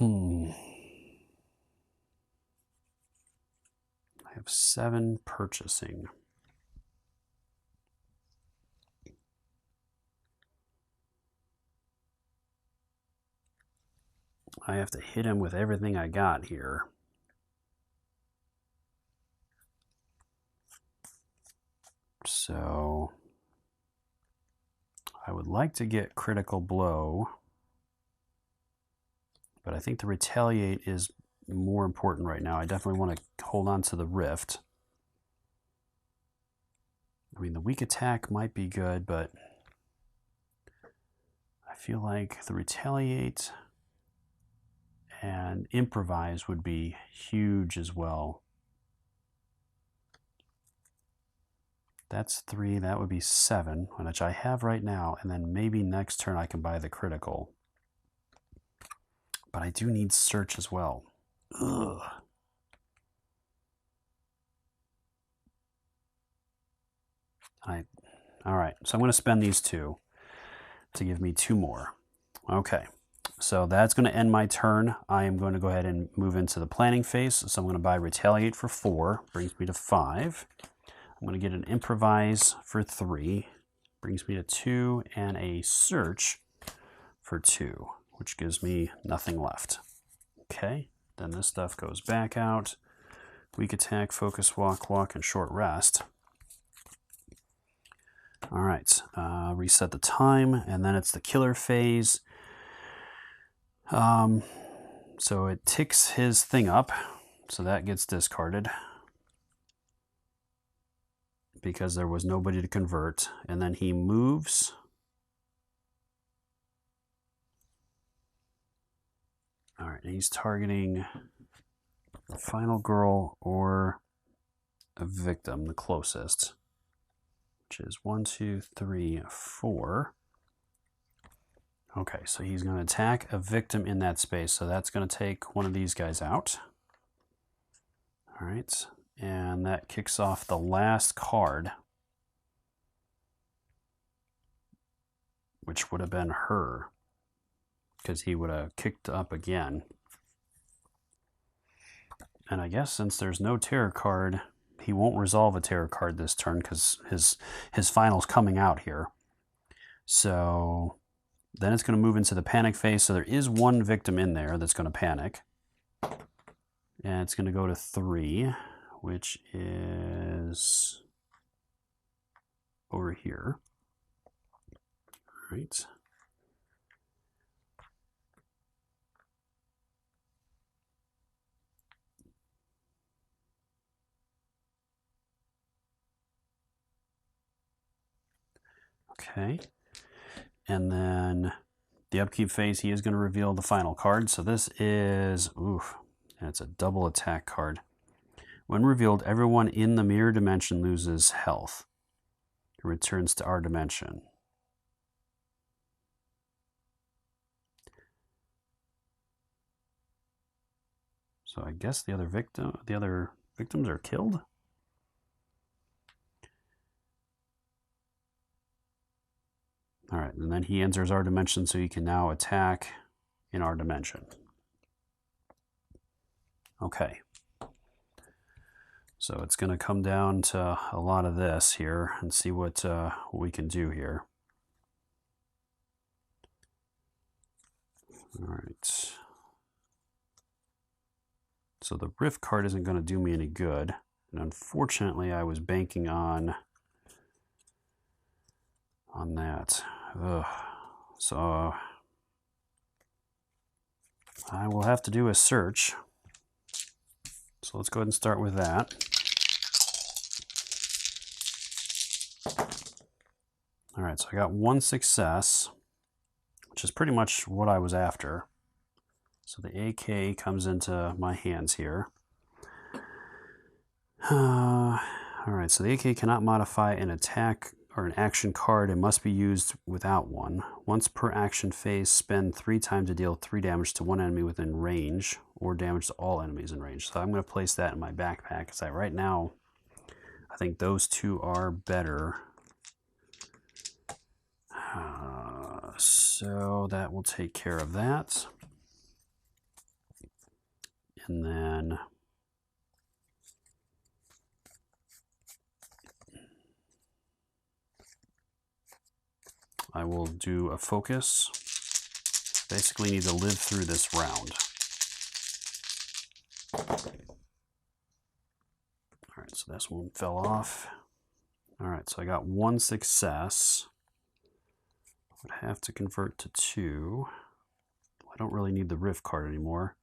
I have 7 purchasing. I have to hit him with everything I got here. So I would like to get critical blow, but I think the retaliate is more important right now. I definitely want to hold on to the rift. I mean, the weak attack might be good, but I feel like the retaliate and improvise would be huge as well. That's 3, that would be 7, which I have right now, and then maybe next turn I can buy the critical. But I do need search as well. Ugh. All right, so I'm going to spend these 2 to give me 2 more. Okay, so that's going to end my turn. I am going to go ahead and move into the planning phase. So I'm going to buy Retaliate for 4, brings me to 5. I'm going to get an Improvise for 3, brings me to 2, and a Search for 2, which gives me nothing left. Okay, then this stuff goes back out. Weak Attack, Focus, Walk, and Short Rest. All right, reset the time, and then it's the killer phase. So it ticks his thing up, so that gets discarded because there was nobody to convert, and then he moves. All right, he's targeting a final girl or a victim, the closest, which is 1, 2, 3, 4. Okay, so he's going to attack a victim in that space, so that's going to take one of these guys out. All right, and that kicks off the last card, which would have been her, because he would have kicked up again. And I guess since there's no terror card, he won't resolve a terror card this turn because his final's coming out here. So then it's going to move into the panic phase. So there is one victim in there that's going to panic. And it's going to go to 3, which is over here. All right. Okay. And then the upkeep phase, he is going to reveal the final card. So this is, oof, and it's a double attack card. When revealed, everyone in the mirror dimension loses health. It returns to our dimension. So I guess the other victims are killed. All right, and then he enters our dimension, so he can now attack in our dimension. Okay. So it's going to come down to a lot of this here and see what we can do here. All right. So the Rift card isn't going to do me any good. And unfortunately, I was banking on that. Ugh. So I will have to do a search. So let's go ahead and start with that. All right, so I got 1 success, which is pretty much what I was after. So the AK comes into my hands here. All right, so the AK cannot modify an attack or an action card. It must be used without one. Once per action phase, spend 3 times to deal 3 damage to one enemy within range, or damage to all enemies in range. So I'm going to place that in my backpack, because right now, I think those 2 are better. So that will take care of that. And then I will do a focus. Basically need to live through this round. All right, so this one fell off. All right, so I got 1 success. I would have to convert to 2. I don't really need the Rift card anymore.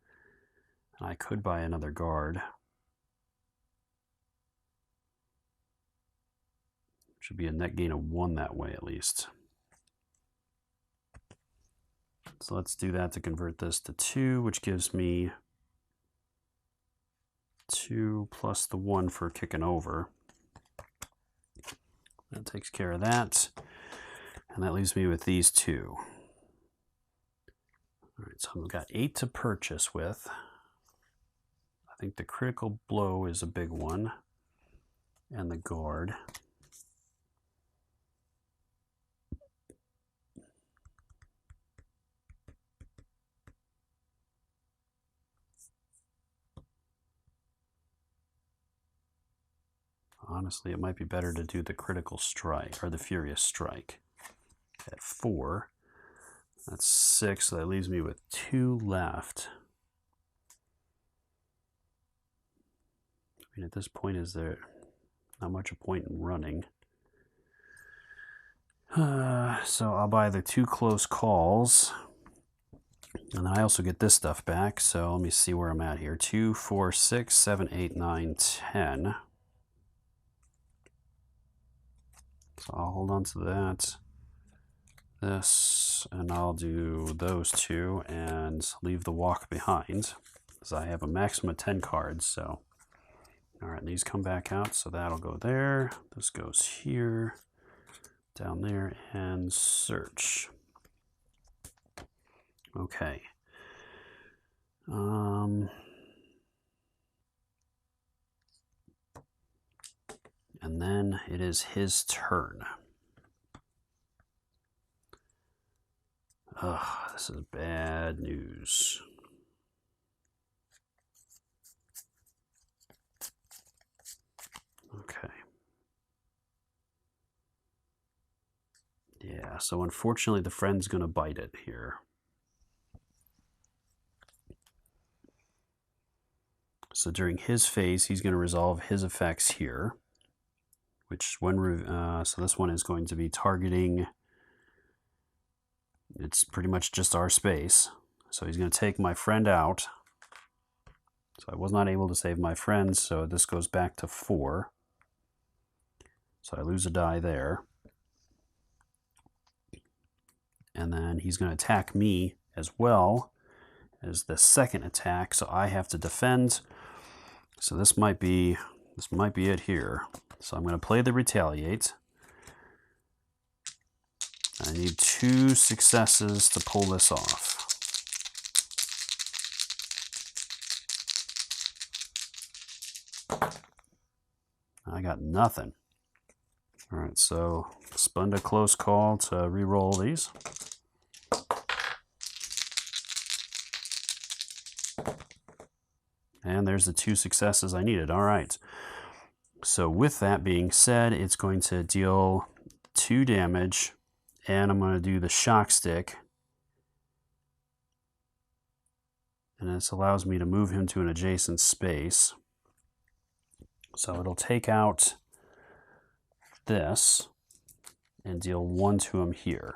And I could buy another guard. Should be a net gain of 1 that way at least. So let's do that to convert this to 2, which gives me 2 plus the 1 for kicking over. That takes care of that. And that leaves me with these 2. All right, so I've got 8 to purchase with. think the critical blow is a big one, and the guard. Honestly, it might be better to do the critical strike, or the furious strike, at 4. That's 6, so that leaves me with 2 left. I mean, at this point, is there not much a point in running? So I'll buy the 2 close calls, and then I also get this stuff back. So let me see where I'm at here. 2, 4, 6, 7, 8, 9, 10. So I'll hold on to that, this, and I'll do those 2 and leave the walk behind, because I have a maximum of 10 cards. So, all right, these come back out, so that'll go there. This goes here, down there, and search. Okay. And then it is his turn. Ugh, this is bad news. Okay. Yeah, so unfortunately the friend's going to bite it here. So during his phase, he's going to resolve his effects here, which when so this one is going to be targeting, it's pretty much just our space. So he's going to take my friend out. So I was not able to save my friend, so this goes back to 4. So I lose a die there. And then he's going to attack me as well as the second attack, so I have to defend. So this might be it here. So I'm going to play the retaliate. I need 2 successes to pull this off. I got nothing. All right, so spend a close call to re-roll these. And there's the 2 successes I needed. All right. So with that being said, it's going to deal 2 damage, and I'm going to do the shock stick. And this allows me to move him to an adjacent space. So it'll take out this and deal 1 to him here.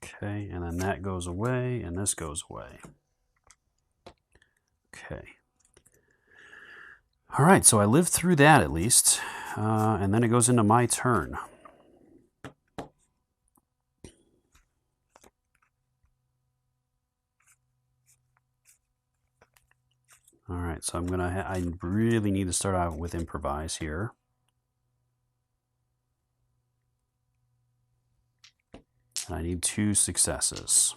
Okay, and then that goes away, and this goes away. Okay. All right, so I lived through that at least, and then it goes into my turn. All right, so I'm gonna. I really need to start out with improvise here. And I need 2 successes.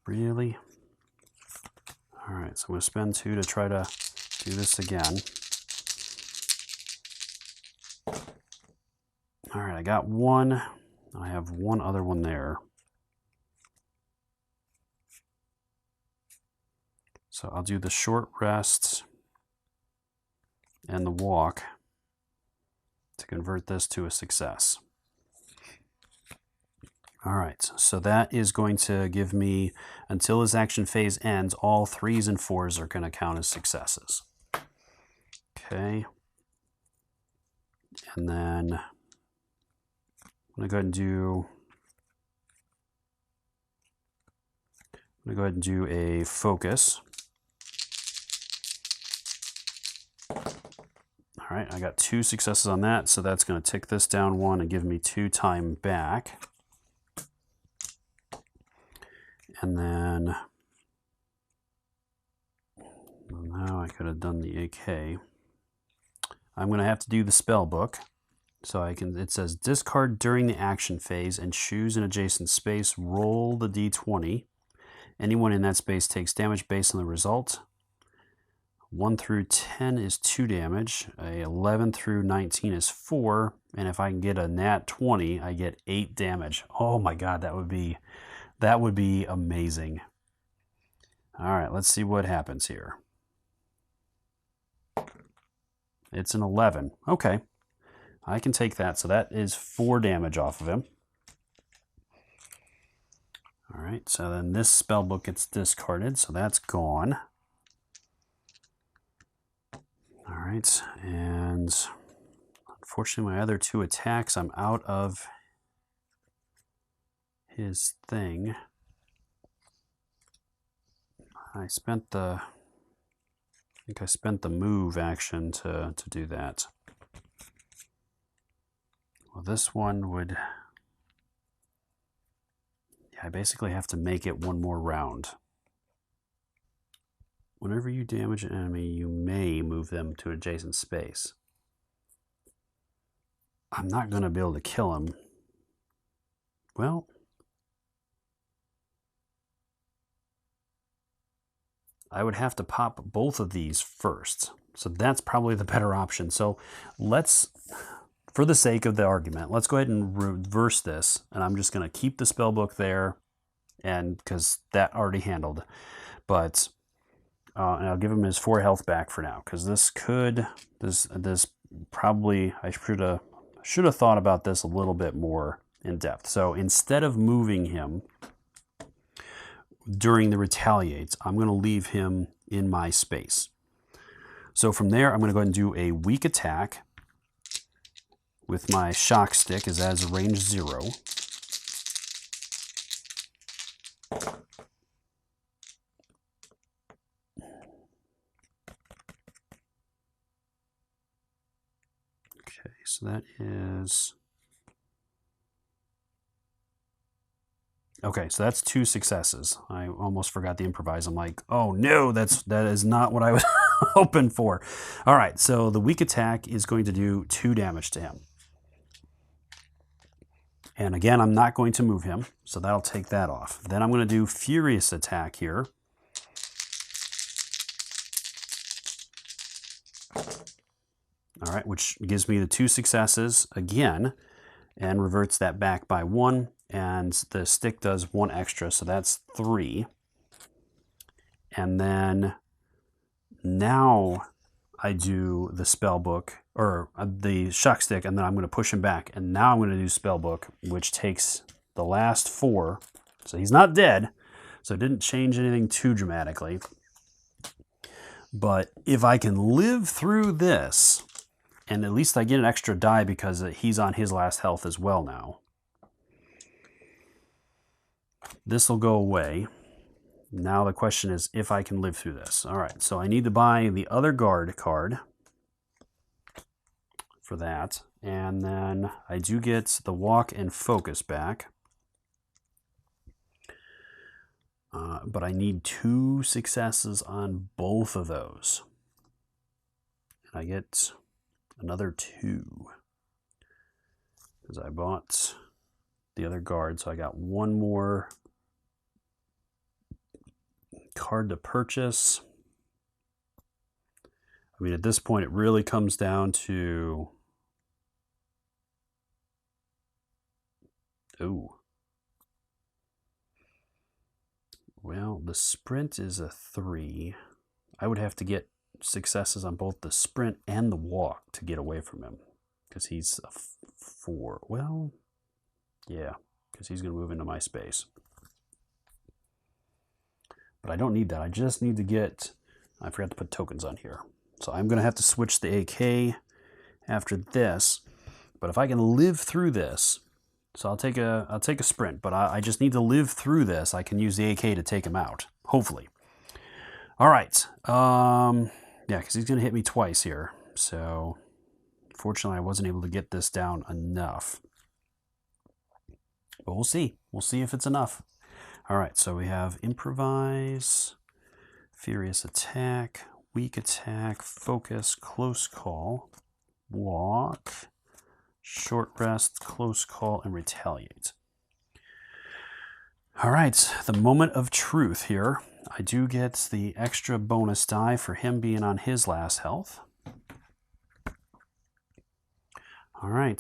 Really? All right, so I'm going to spend 2 to try to do this again. All right, I got 1. I have 1 other one there. So I'll do the short rest and the walk to convert this to a success. All right, so that is going to give me, until his action phase ends, all 3s and 4s are going to count as successes. Okay. And then I'm going to go ahead and do a focus. All right, I got 2 successes on that, so that's going to tick this down 1 and give me 2 time back. And then, now I could have done the AK. I'm going to have to do the spell book. So it says discard during the action phase and choose an adjacent space. Roll the d20. Anyone in that space takes damage based on the result. 1 through 10 is 2 damage. 11 through 19 is 4. And if I can get a nat 20, I get 8 damage. Oh my god, that would be amazing. All right, let's see what happens here. It's an 11. Okay. I can take that. So that is 4 damage off of him. All right, so then this spell book gets discarded, so that's gone. All right, and unfortunately my other 2 attacks, I'm out of his thing. I think I spent the move action to do that. Well, this one would... Yeah, I basically have to make it one more round. Whenever you damage an enemy, you may move them to adjacent space. I'm not going to be able to kill him. Well... I would have to pop both of these first. So that's probably the better option. So let's, for the sake of the argument, let's go ahead and reverse this. And I'm just going to keep the spell book there, and because that already handled. But and I'll give him his 4 health back for now, because this probably, I should have thought about this a little bit more in depth. So instead of moving him during the retaliates, I'm going to leave him in my space. So from there, I'm going to go ahead and do a weak attack with my shock stick, as that is range 0. Okay, so that is... Okay, so that's 2 successes. I almost forgot the improvise. I'm like, oh no, that is not what I was hoping for. All right, so the weak attack is going to do 2 damage to him. And again, I'm not going to move him, so that'll take that off. Then I'm going to do furious attack here. All right, which gives me the 2 successes again, and reverts that back by 1. And the stick does 1 extra, so that's 3. And then now I do the spell book, or the shock stick, and then I'm going to push him back. And now I'm going to do spell book, which takes the last 4. So he's not dead, so it didn't change anything too dramatically. But if I can live through this, and at least I get an extra die because he's on his last health as well now. This will go away. Now the question is if I can live through this. All right, so I need to buy the other guard card for that. And then I do get the walk and focus back. But I need 2 successes on both of those. And I get another 2. Because I bought the other guard, so I got 1 more card to purchase. I mean, at this point, it really comes down to... Ooh. Well, the sprint is a 3. I would have to get successes on both the sprint and the walk to get away from him. Because he's a 4. Well, yeah, because he's going to move into my space. But I don't need that. I just need to get... I forgot to put tokens on here. So I'm going to have to switch the AK after this. But if I can live through this... So I'll take a sprint, but I just need to live through this. I can use the AK to take him out, hopefully. All right. Yeah, because he's going to hit me twice here. So, fortunately, I wasn't able to get this down enough. But we'll see. We'll see if it's enough. All right, so we have improvise, furious attack, weak attack, focus, close call, walk, Short rest, close call, and retaliate. All right, the moment of truth here. I do get the extra bonus die for him being on his last health. All right,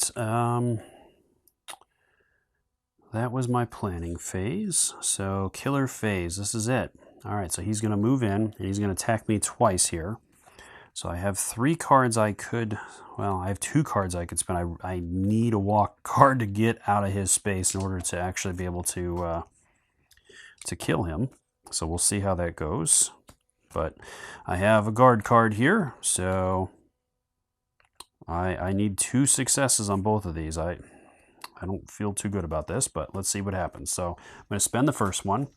that was my planning phase. So killer phase, this is it. All right, so he's going to move in, and he's going to attack me twice here. So I have 3 cards I could, well, I have 2 cards I could spend. I need a walk card to get out of his space in order to actually be able to kill him. So we'll see how that goes. But I have a guard card here, so I need 2 successes on both of these. I don't feel too good about this, but let's see what happens. So I'm going to spend the first one.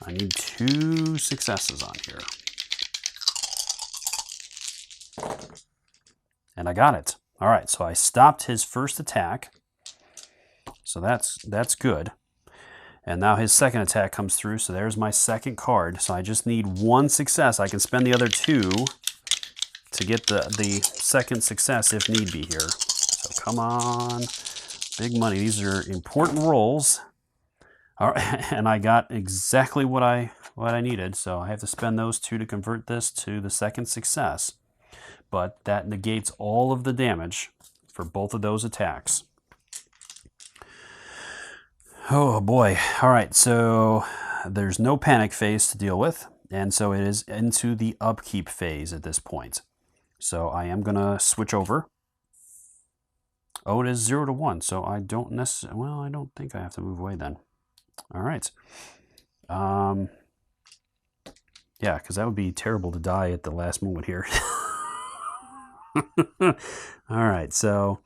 I need 2 successes on here. And I got it. All right, so I stopped his first attack. So that's good. And now his second attack comes through, so there's my second card. So I just need 1 success. I can spend the other 2 to get the second success if need be here. So come on, big money. These are important rolls. All right, and I got exactly what I needed. So I have to spend those 2 to convert this to the second success. But that negates all of the damage for both of those attacks. Oh boy. All right, so there's no panic phase to deal with, and so it is into the upkeep phase at this point. So I am going to switch over. Oh, it is 0 to 1, so I don't necessarily, well, I don't think I have to move away then. All right. Yeah, because that would be terrible to die at the last moment here. All right, so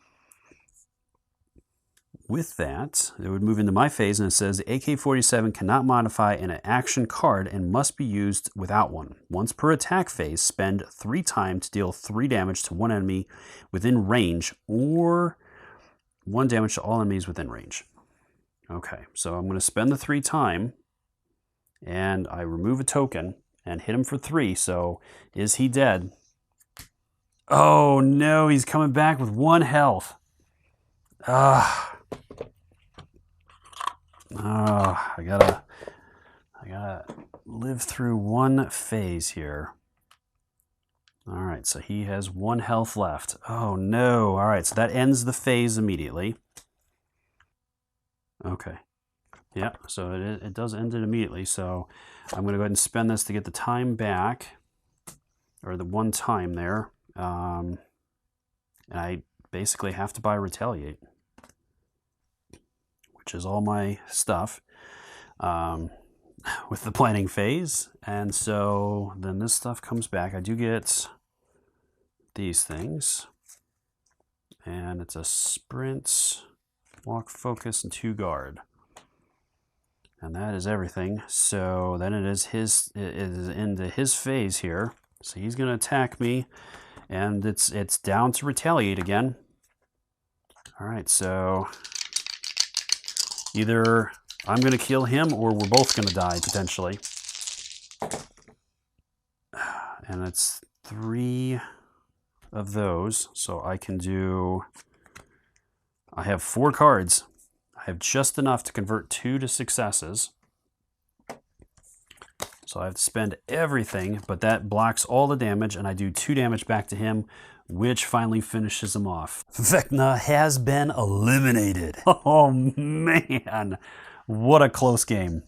with that, it would move into my phase, and it says the AK-47 cannot modify an action card and must be used without one. Once per attack phase, spend 3 times to deal 3 damage to 1 enemy within range, or 1 damage to all enemies within range. Okay, so I'm going to spend the 3 time, and I remove a token and hit him for 3. So is he dead? Oh no, he's coming back with 1 health. I gotta live through 1 phase here. All right, so he has 1 health left. Oh no. All right, so that ends the phase immediately. Okay. Yeah, so it does end it immediately. So I'm going to go ahead and spend this to get the time back, or the 1 time there. And I basically have to buy Retaliate, which is all my stuff with the planning phase. And so then this stuff comes back. I do get these things, and it's a sprint, walk, focus, and 2 guard. And that is everything. So then it is into his phase here. So he's going to attack me, and it's down to Retaliate again. All right, so either I'm going to kill him, or we're both going to die potentially. And it's 3 of those, so I can do, I have 4 cards. I have just enough to convert 2 to successes. So I have to spend everything, but that blocks all the damage, and I do 2 damage back to him, which finally finishes him off. Vecna has been eliminated. Oh man, what a close game.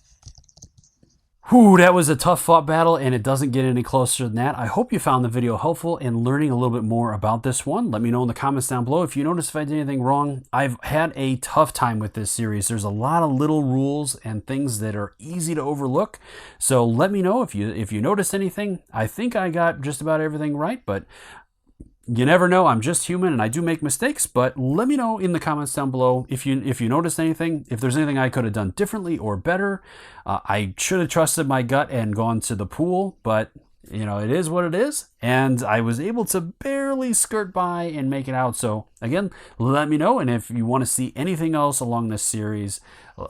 Whew, that was a tough fought battle, and it doesn't get any closer than that. I hope you found the video helpful in learning a little bit more about this one. Let me know in the comments down below if you noticed if I did anything wrong. I've had a tough time with this series. There's a lot of little rules and things that are easy to overlook. So let me know if you noticed anything. I think I got just about everything right, but you never know. I'm just human and I do make mistakes, but let me know in the comments down below if you noticed anything, if there's anything I could have done differently or better. I should have trusted my gut and gone to the pool, but you know, it is what it is. And I was able to barely skirt by and make it out. So again, let me know. And if you want to see anything else along this series,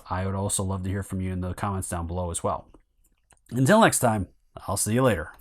I would also love to hear from you in the comments down below as well. Until next time, I'll see you later.